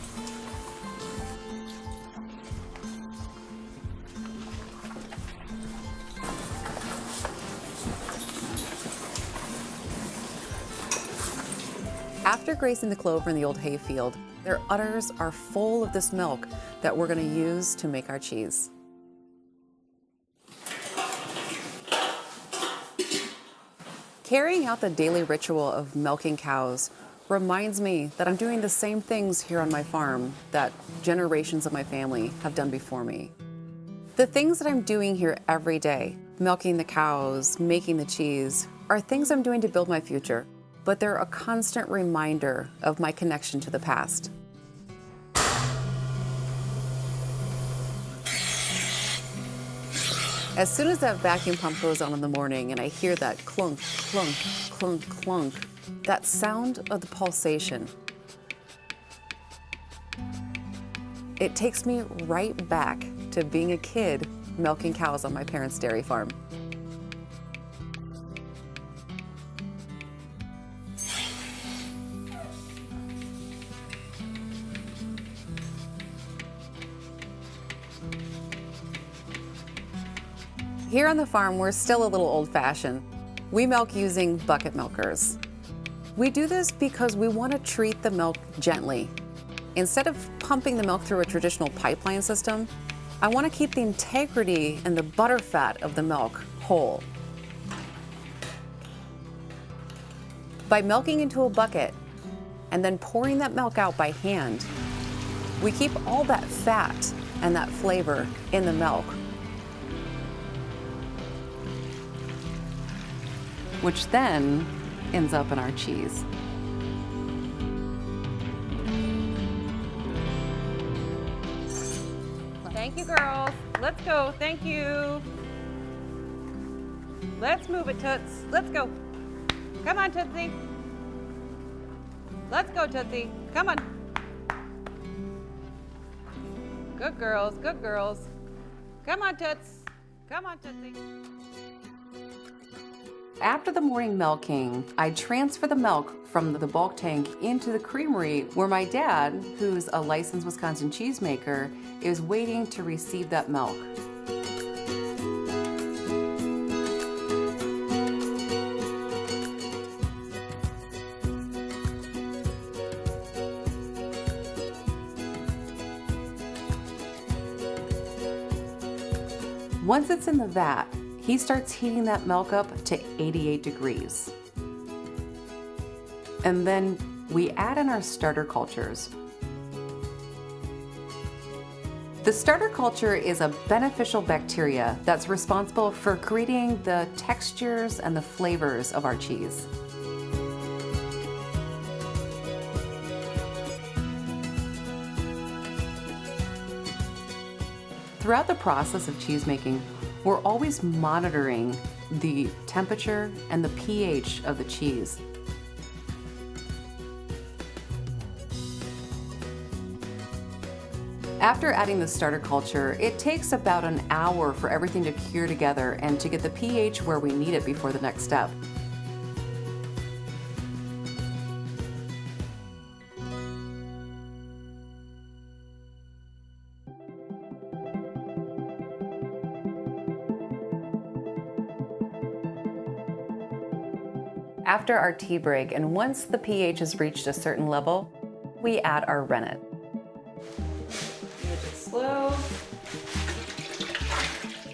After grazing the clover in the old hay field, their udders are full of this milk that we're going to use to make our cheese. Carrying out the daily ritual of milking cows reminds me that I'm doing the same things here on my farm that generations of my family have done before me. The things that I'm doing here every day, milking the cows, making the cheese, are things I'm doing to build my future, but they're a constant reminder of my connection to the past. As soon as that vacuum pump goes on in the morning and I hear that clunk, clunk, clunk, clunk, that sound of the pulsation, it takes me right back to being a kid milking cows on my parents' dairy farm. Here on the farm, we're still a little old-fashioned. We milk using bucket milkers. We do this because we want to treat the milk gently. Instead of pumping the milk through a traditional pipeline system, I want to keep the integrity and the butter fat of the milk whole. By milking into a bucket and then pouring that milk out by hand, we keep all that fat and that flavor in the milk, which then ends up in our cheese. Thank you, girls. Let's go. Thank you. Let's move it, Toots. Let's go. Come on, Tootsie. Let's go, Tootsie. Come on. Good girls. Good girls. Come on, Toots. Come on, Tootsie. After the morning milking, I transfer the milk from the bulk tank into the creamery where my dad, who's a licensed Wisconsin cheesemaker, is waiting to receive that milk. Once it's in the vat, he starts heating that milk up to 88 degrees. And then we add in our starter cultures. The starter culture is a beneficial bacteria that's responsible for creating the textures and the flavors of our cheese. Throughout the process of cheese making, we're always monitoring the temperature and the pH of the cheese. After adding the starter culture, it takes about an hour for everything to cure together and to get the pH where we need it before the next step. After our tea break, and once the pH has reached a certain level, we add our rennet. Slow.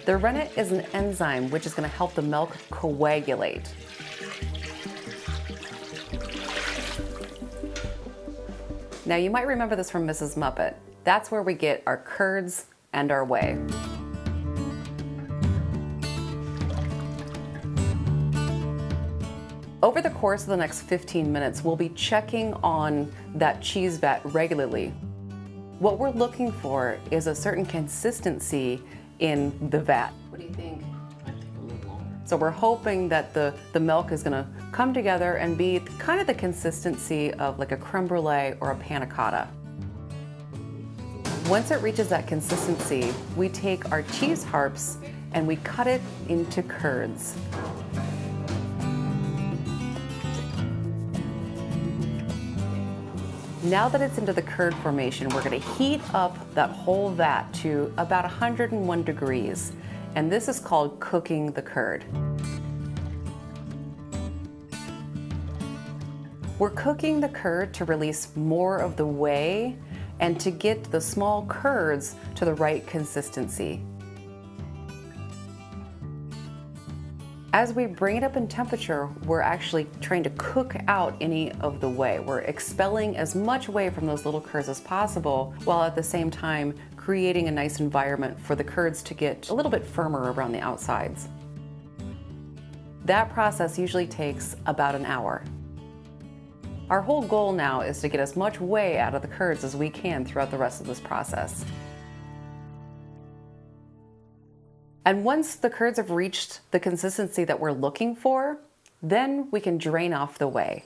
The rennet is an enzyme which is going to help the milk coagulate. Now you might remember this from Mrs. Muppet. That's where we get our curds and our whey. Over the course of the next 15 minutes, we'll be checking on that cheese vat regularly. What we're looking for is a certain consistency in the vat. What do you think? I think a little longer. So we're hoping that the milk is gonna come together and be kind of the consistency of like a creme brulee or a panna cotta. Once it reaches that consistency, we take our cheese harps and we cut it into curds. Now that it's into the curd formation, we're going to heat up that whole vat to about 101 degrees, and this is called cooking the curd. We're cooking the curd to release more of the whey and to get the small curds to the right consistency. As we bring it up in temperature, we're actually trying to cook out any of the whey. We're expelling as much whey from those little curds as possible, while at the same time creating a nice environment for the curds to get a little bit firmer around the outsides. That process usually takes about an hour. Our whole goal now is to get as much whey out of the curds as we can throughout the rest of this process. And once the curds have reached the consistency that we're looking for, then we can drain off the whey.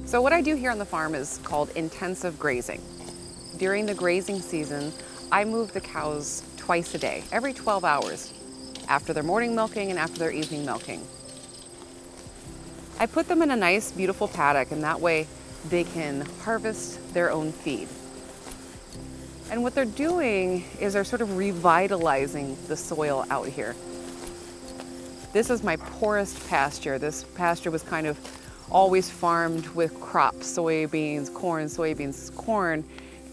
So what I do here on the farm is called intensive grazing. During the grazing season, I move the cows twice a day, every 12 hours, after their morning milking and after their evening milking. I put them in a nice, beautiful paddock, and that way they can harvest their own feed. And what they're doing is they're sort of revitalizing the soil out here. This is my poorest pasture. This pasture was kind of always farmed with crops, soybeans, corn,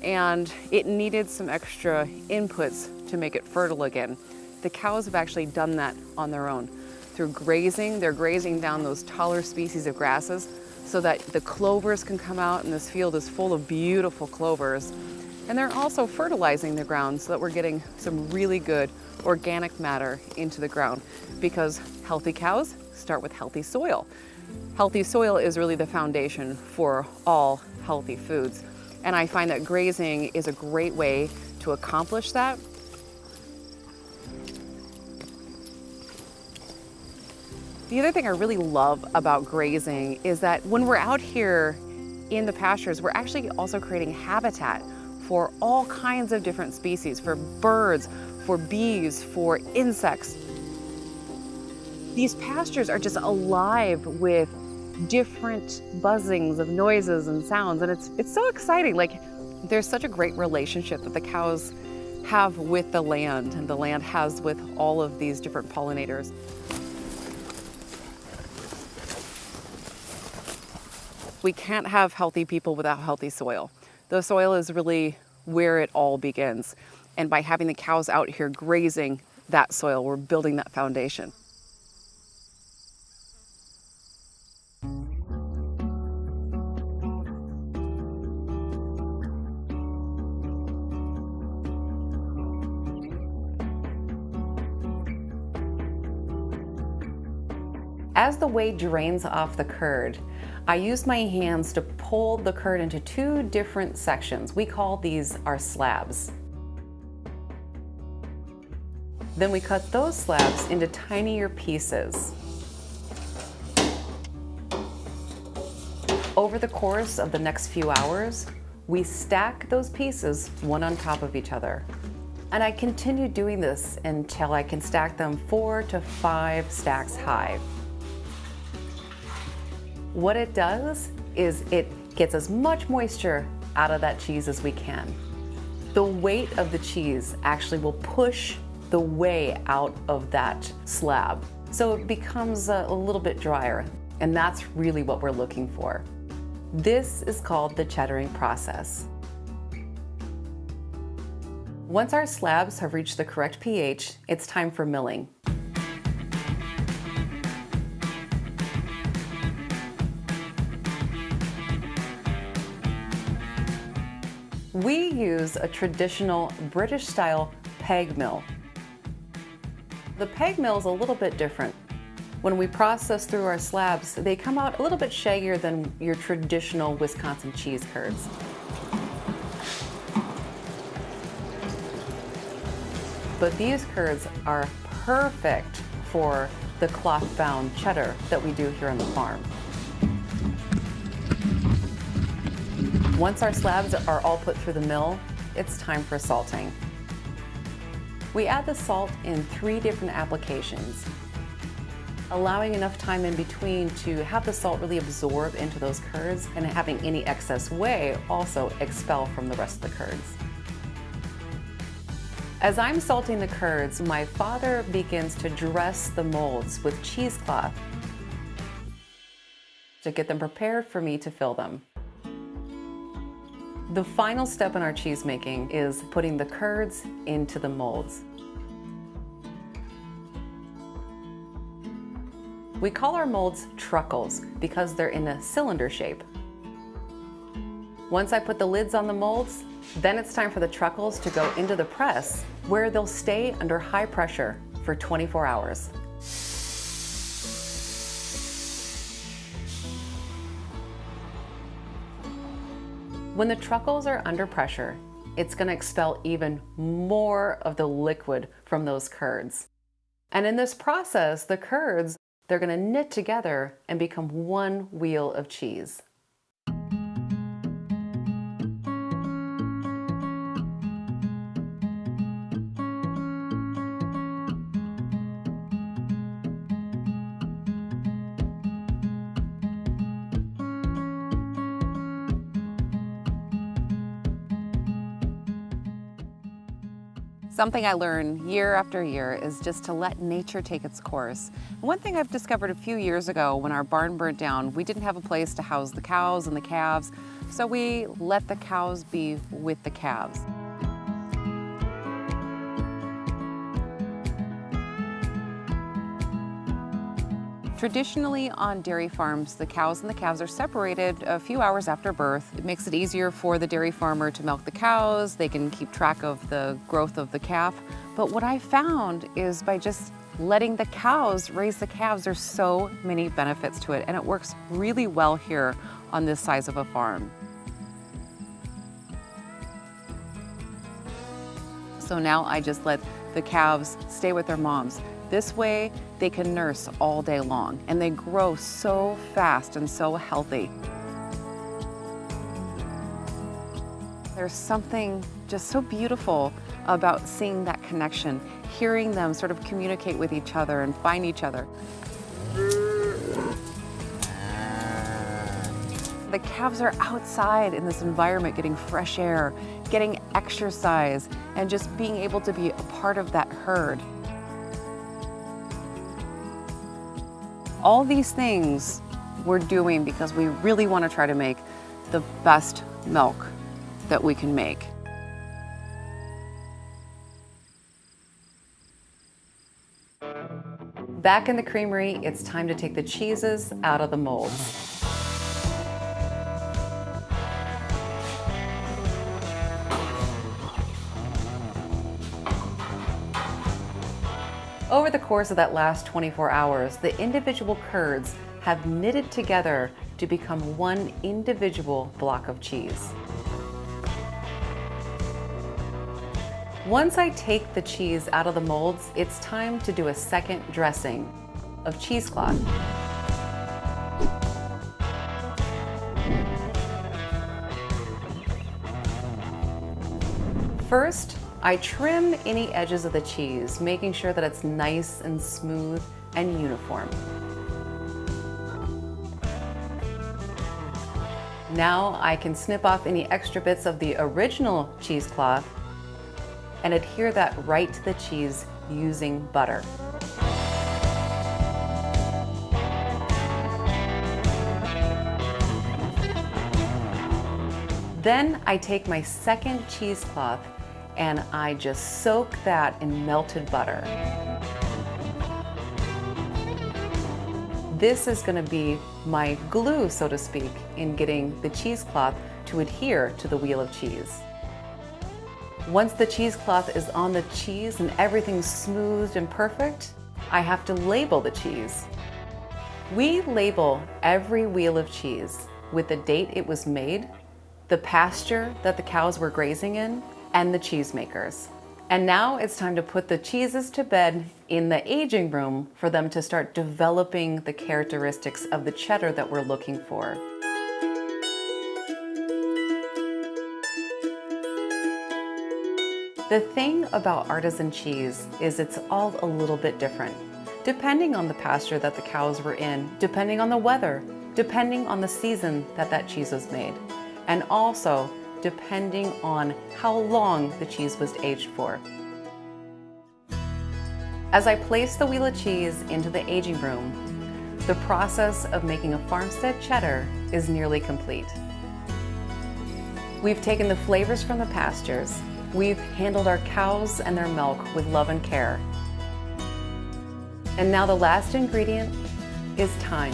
and it needed some extra inputs to make it fertile again. The cows have actually done that on their own. Through grazing, they're grazing down those taller species of grasses so that the clovers can come out, and this field is full of beautiful clovers. And they're also fertilizing the ground so that we're getting some really good organic matter into the ground, because healthy cows start with healthy soil. Healthy soil is really the foundation for all healthy foods. And I find that grazing is a great way to accomplish that. The other thing I really love about grazing is that when we're out here in the pastures, we're actually also creating habitat for all kinds of different species, for birds, for bees, for insects. These pastures are just alive with different buzzings of noises and sounds, and it's so exciting. Like, there's such a great relationship that the cows have with the land, and the land has with all of these different pollinators. We can't have healthy people without healthy soil. The soil is really where it all begins, and by having the cows out here grazing that soil, we're building that foundation. As the whey drains off the curd, I use my hands to pull the curd into two different sections. We call these our slabs. Then we cut those slabs into tinier pieces. Over the course of the next few hours, we stack those pieces one on top of each other. And I continue doing this until I can stack them 4 to 5 stacks high. What it does is it gets as much moisture out of that cheese as we can. The weight of the cheese actually will push the whey out of that slab, so it becomes a little bit drier, and that's really what we're looking for. This is called the cheddaring process. Once our slabs have reached the correct pH, it's time for milling. We use a traditional British-style peg mill. The peg mill is a little bit different. When we process through our slabs, they come out a little bit shaggier than your traditional Wisconsin cheese curds. But these curds are perfect for the cloth-bound cheddar that we do here on the farm. Once our slabs are all put through the mill, it's time for salting. We add the salt in 3 different applications, allowing enough time in between to have the salt really absorb into those curds and having any excess whey also expel from the rest of the curds. As I'm salting the curds, my father begins to dress the molds with cheesecloth to get them prepared for me to fill them. The final step in our cheese making is putting the curds into the molds. We call our molds truckles because they're in a cylinder shape. Once I put the lids on the molds, then it's time for the truckles to go into the press, where they'll stay under high pressure for 24 hours. When the truckles are under pressure, it's going to expel even more of the liquid from those curds. And in this process, the curds, they're going to knit together and become one wheel of cheese. Something I learn year after year is just to let nature take its course. And one thing I've discovered a few years ago when our barn burnt down, we didn't have a place to house the cows and the calves, so we let the cows be with the calves. Traditionally on dairy farms, the cows and the calves are separated a few hours after birth. It makes it easier for the dairy farmer to milk the cows. They can keep track of the growth of the calf. But what I found is by just letting the cows raise the calves, there's so many benefits to it, and it works really well here on this size of a farm. So now I just let the calves stay with their moms. This way, they can nurse all day long, and they grow so fast and so healthy. There's something just so beautiful about seeing that connection, hearing them sort of communicate with each other and find each other. The calves are outside in this environment getting fresh air, getting exercise, and just being able to be a part of that herd. All these things we're doing because we really want to try to make the best milk that we can make. Back in the creamery, it's time to take the cheeses out of the molds. Over the course of that last 24 hours, the individual curds have knitted together to become one individual block of cheese. Once I take the cheese out of the molds, it's time to do a second dressing of cheesecloth. First, I trim any edges of the cheese, making sure that it's nice and smooth and uniform. Now I can snip off any extra bits of the original cheesecloth and adhere that right to the cheese using butter. Then I take my second cheesecloth and I just soak that in melted butter. This is going to be my glue, so to speak, in getting the cheesecloth to adhere to the wheel of cheese. Once the cheesecloth is on the cheese and everything's smoothed and perfect, I have to label the cheese. We label every wheel of cheese with the date it was made, the pasture that the cows were grazing in, and the cheesemakers. And now it's time to put the cheeses to bed in the aging room for them to start developing the characteristics of the cheddar that we're looking for. The thing about artisan cheese is it's all a little bit different, depending on the pasture that the cows were in, depending on the weather, depending on the season that that cheese was made, and also depending on how long the cheese was aged for. As I place the wheel of cheese into the aging room, the process of making a farmstead cheddar is nearly complete. We've taken the flavors from the pastures, we've handled our cows and their milk with love and care. And now the last ingredient is time,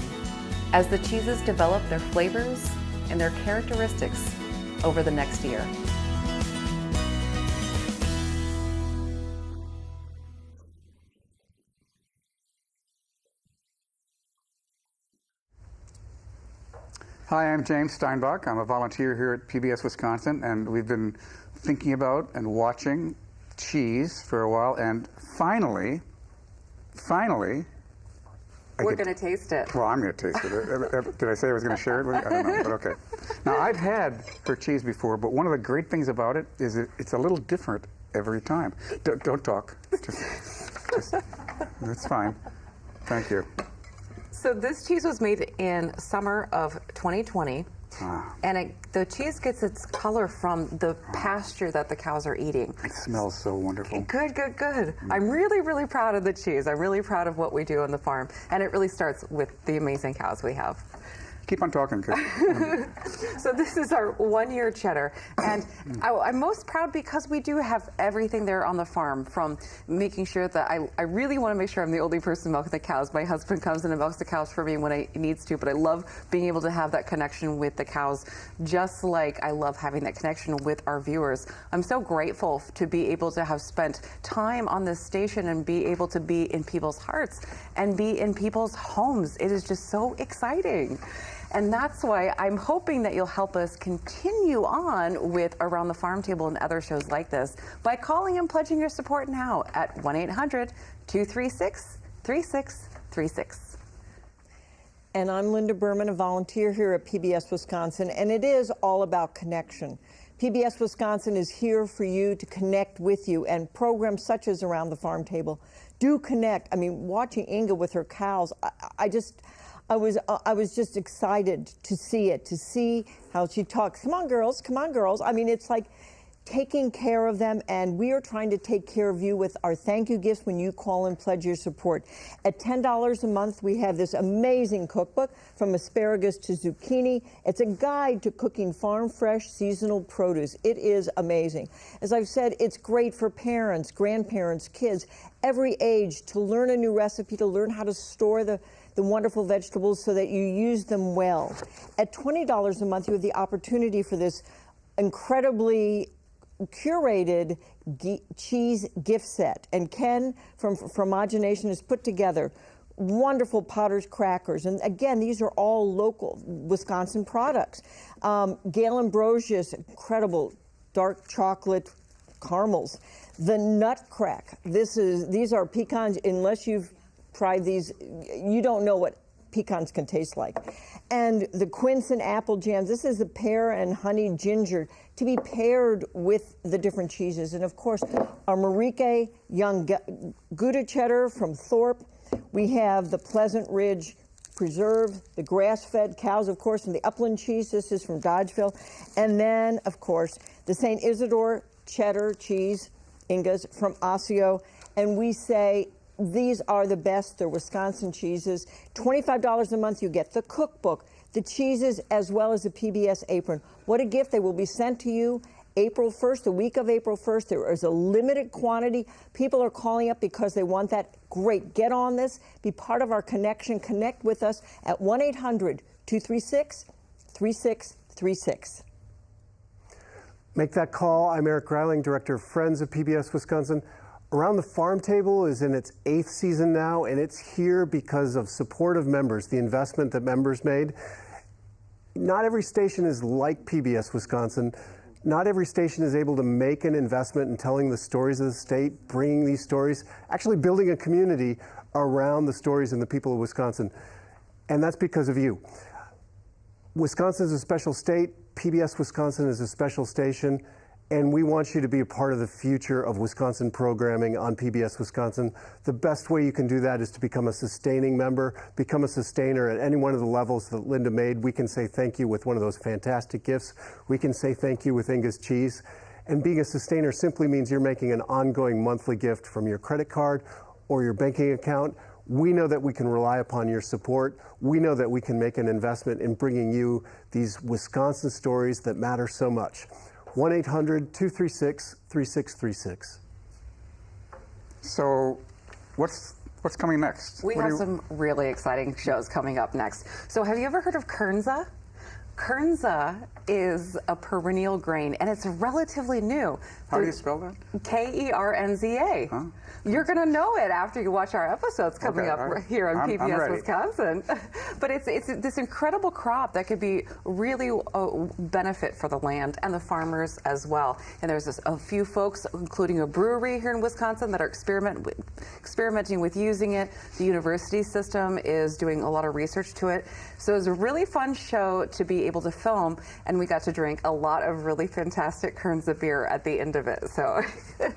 as the cheeses develop their flavors and their characteristics over the next year. Hi, I'm James Steinbach. I'm a volunteer here at PBS Wisconsin, and we've been thinking about and watching cheese for a while, and finally, we're going to taste it. Well, I'm going to taste it. Did I say I was going to share it with you? I don't know, but okay. Now, I've had her cheese before, but one of the great things about it is it's a little different every time. Don't talk. Just, it's fine. Thank you. So this cheese was made in summer of 2020, and the cheese gets its color from the pasture that the cows are eating. It smells so wonderful. Good, good, good. I'm really, really proud of the cheese. I'm really proud of what we do on the farm, and it really starts with the amazing cows we have. Keep on talking, kid. So this is our 1-year cheddar, and I'm most proud because we do have everything there on the farm, from making sure that I really want to make sure I'm the only person milking the cows. My husband comes in and milks the cows for me when he needs to, but I love being able to have that connection with the cows, just like I love having that connection with our viewers. I'm so grateful to be able to have spent time on this station and be able to be in people's hearts and be in people's homes. It is just so exciting. And that's why I'm hoping that you'll help us continue on with Around the Farm Table and other shows like this by calling and pledging your support now at 1-800-236-3636. And I'm Linda Berman, a volunteer here at PBS Wisconsin, and it is all about connection. PBS Wisconsin is here for you to connect with you, and programs such as Around the Farm Table do connect. I mean, watching Inga with her cows, I was just excited to see it, to see how she talks. Come on, girls. Come on, girls. I mean, it's like taking care of them, and we are trying to take care of you with our thank you gifts when you call and pledge your support. At $10 a month, we have this amazing cookbook, From Asparagus to Zucchini. It's a guide to cooking farm fresh seasonal produce. It is amazing. As I've said, it's great for parents, grandparents, kids, every age, to learn a new recipe, to learn how to store the wonderful vegetables so that you use them well. At $20 a month, you have the opportunity for this incredibly curated cheese gift set. And Ken from Fromagination has put together wonderful Potter's crackers. And again, these are all local Wisconsin products. Gail Ambrosius, incredible dark chocolate caramels. The Nutcrack. These are pecans. Unless you've tried these, you don't know what pecans can taste like. And the quince and apple jams. This is the pear and honey ginger to be paired with the different cheeses. And of course, our Marique Young Gouda cheddar from Thorpe. We have the Pleasant Ridge Preserve, the grass-fed cows, of course, from the Upland cheese. This is from Dodgeville. And then, of course, the St. Isidore cheddar cheese, Inga's from Osseo. And we say, these are the best. They're Wisconsin cheeses. $25 a month, you get the cookbook, the cheeses, as well as the PBS apron. What a gift. They will be sent to you April 1st, the week of April 1st. There is a limited quantity. People are calling up because they want that. Great. Get on this. Be part of our connection. Connect with us at 1-800-236-3636. Make that call. I'm Eric Greiling, Director of Friends of PBS Wisconsin. Around the Farm Table is in its 8th season now, and it's here because of support of members, the investment that members made. Not every station is like PBS Wisconsin. Not every station is able to make an investment in telling the stories of the state, bringing these stories, actually building a community around the stories and the people of Wisconsin. And that's because of you. Wisconsin is a special state. PBS Wisconsin is a special station. And we want you to be a part of the future of Wisconsin programming on PBS Wisconsin. The best way you can do that is to become a sustaining member, become a sustainer at any one of the levels that Linda made. We can say thank you with one of those fantastic gifts. We can say thank you with Inga's cheese. And being a sustainer simply means you're making an ongoing monthly gift from your credit card or your banking account. We know that we can rely upon your support. We know that we can make an investment in bringing you these Wisconsin stories that matter so much. 1-800-236-3636. So what's What's coming next? We have some really exciting shows coming up next. So have you ever heard of Kernza? Kernza is a perennial grain, and it's relatively new. How do you spell that? Kernza. Huh? You're going to know it after you watch our episodes coming up here on PBS Wisconsin. But it's this incredible crop that could be really a benefit for the land and the farmers as well. And there's a few folks, including a brewery here in Wisconsin, that are experimenting with using it. The university system is doing a lot of research to it. So it was a really fun show to be able to film, and we got to drink a lot of really fantastic Kernza beer at the end of it. So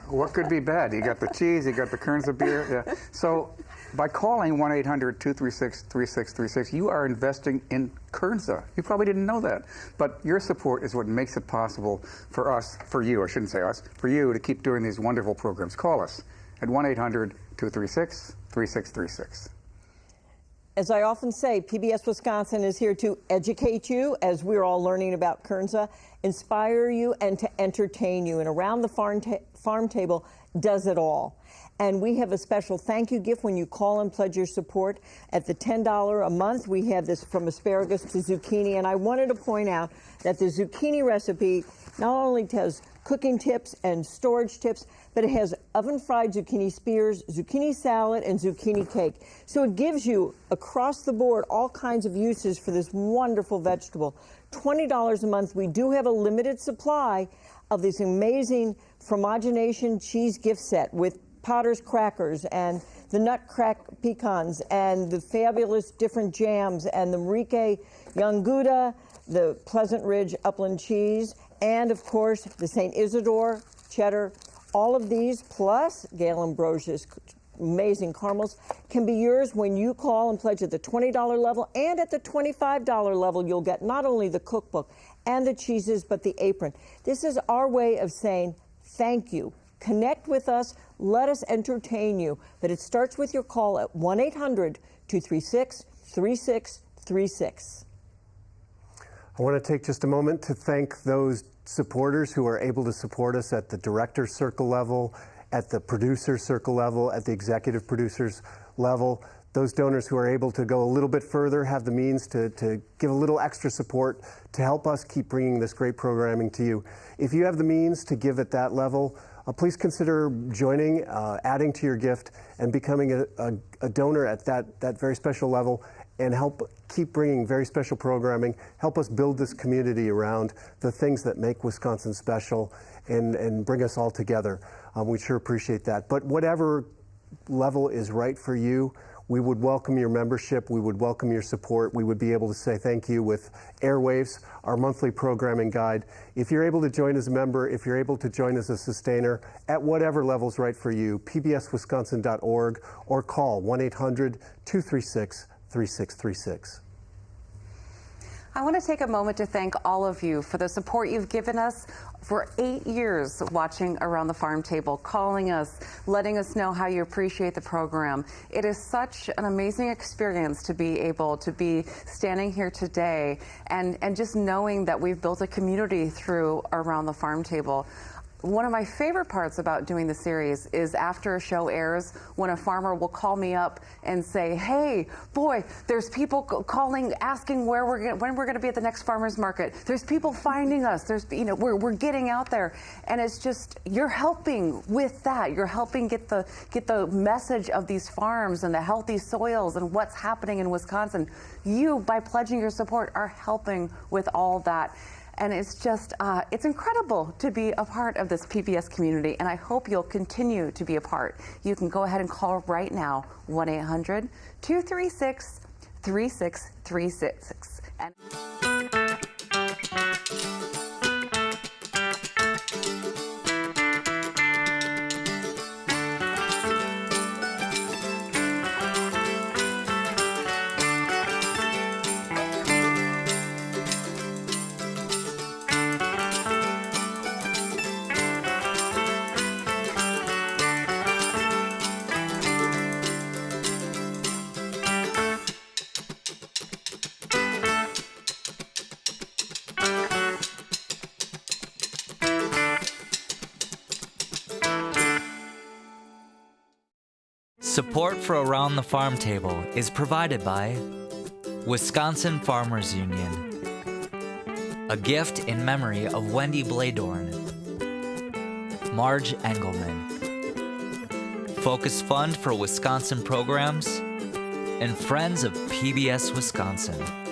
what could be bad? You got the cheese, you got the Kernza beer. Yeah. So by calling 1-800-236-3636, you are investing in Kernza. You probably didn't know that. But your support is what makes it possible for us, for you, I shouldn't say us, for you to keep doing these wonderful programs. Call us at 1-800-236-3636. As I often say, PBS Wisconsin is here to educate you as we're all learning about Kernza, inspire you, and to entertain you. And Around the Farm Table does it all. And we have a special thank you gift when you call and pledge your support. At the $10 a month, we have this from asparagus to zucchini. And I wanted to point out that the zucchini recipe not only has cooking tips and storage tips, but it has oven-fried zucchini spears, zucchini salad, and zucchini cake. So it gives you, across the board, all kinds of uses for this wonderful vegetable. $20 a month. We do have a limited supply of this amazing Fromagination cheese gift set with Potter's crackers and the nut crack pecans and the fabulous different jams and the Marique Young Gouda, the Pleasant Ridge Upland cheese, and of course the St. Isidore cheddar. All of these, plus Gail Ambrosia's amazing caramels, can be yours when you call and pledge at the $20 level. And at the $25 level, you'll get not only the cookbook and the cheeses, but the apron. This is our way of saying thank you. Connect with us. Let us entertain you. But it starts with your call at 1-800-236-3636. I want to take just a moment to thank those supporters who are able to support us at the director circle level, at the producer circle level, at the executive producers level. Those donors who are able to go a little bit further, have the means to give a little extra support to help us keep bringing this great programming to you. If you have the means to give at that level, please consider joining, adding to your gift, and becoming a donor at that very special level, and help keep bringing very special programming, help us build this community around the things that make Wisconsin special and bring us all together. We sure appreciate that. But whatever level is right for you, we would welcome your membership, we would welcome your support, we would be able to say thank you with Airwaves, our monthly programming guide. If you're able to join as a member, if you're able to join as a sustainer, at whatever level's right for you, pbswisconsin.org, or call 1-800-236-3636. I want to take a moment to thank all of you for the support you've given us for 8 years watching Around the Farm Table, calling us, letting us know how you appreciate the program. It is such an amazing experience to be able to be standing here today and just knowing that we've built a community through Around the Farm Table. One of my favorite parts about doing the series is after a show airs, when a farmer will call me up and say, hey, boy, there's people calling, asking when we're going to be at the next farmer's market. There's people finding us. We're getting out there. And it's just, you're helping with that. You're helping get the message of these farms and the healthy soils and what's happening in Wisconsin. You, by pledging your support, are helping with all that. And it's just, it's incredible to be a part of this PBS community, and I hope you'll continue to be a part. You can go ahead and call right now, 1-800-236-3636. Support for Around the Farm Table is provided by Wisconsin Farmers Union, a gift in memory of Wendy Bladorn, Marge Engelman, Focus Fund for Wisconsin Programs, and Friends of PBS Wisconsin.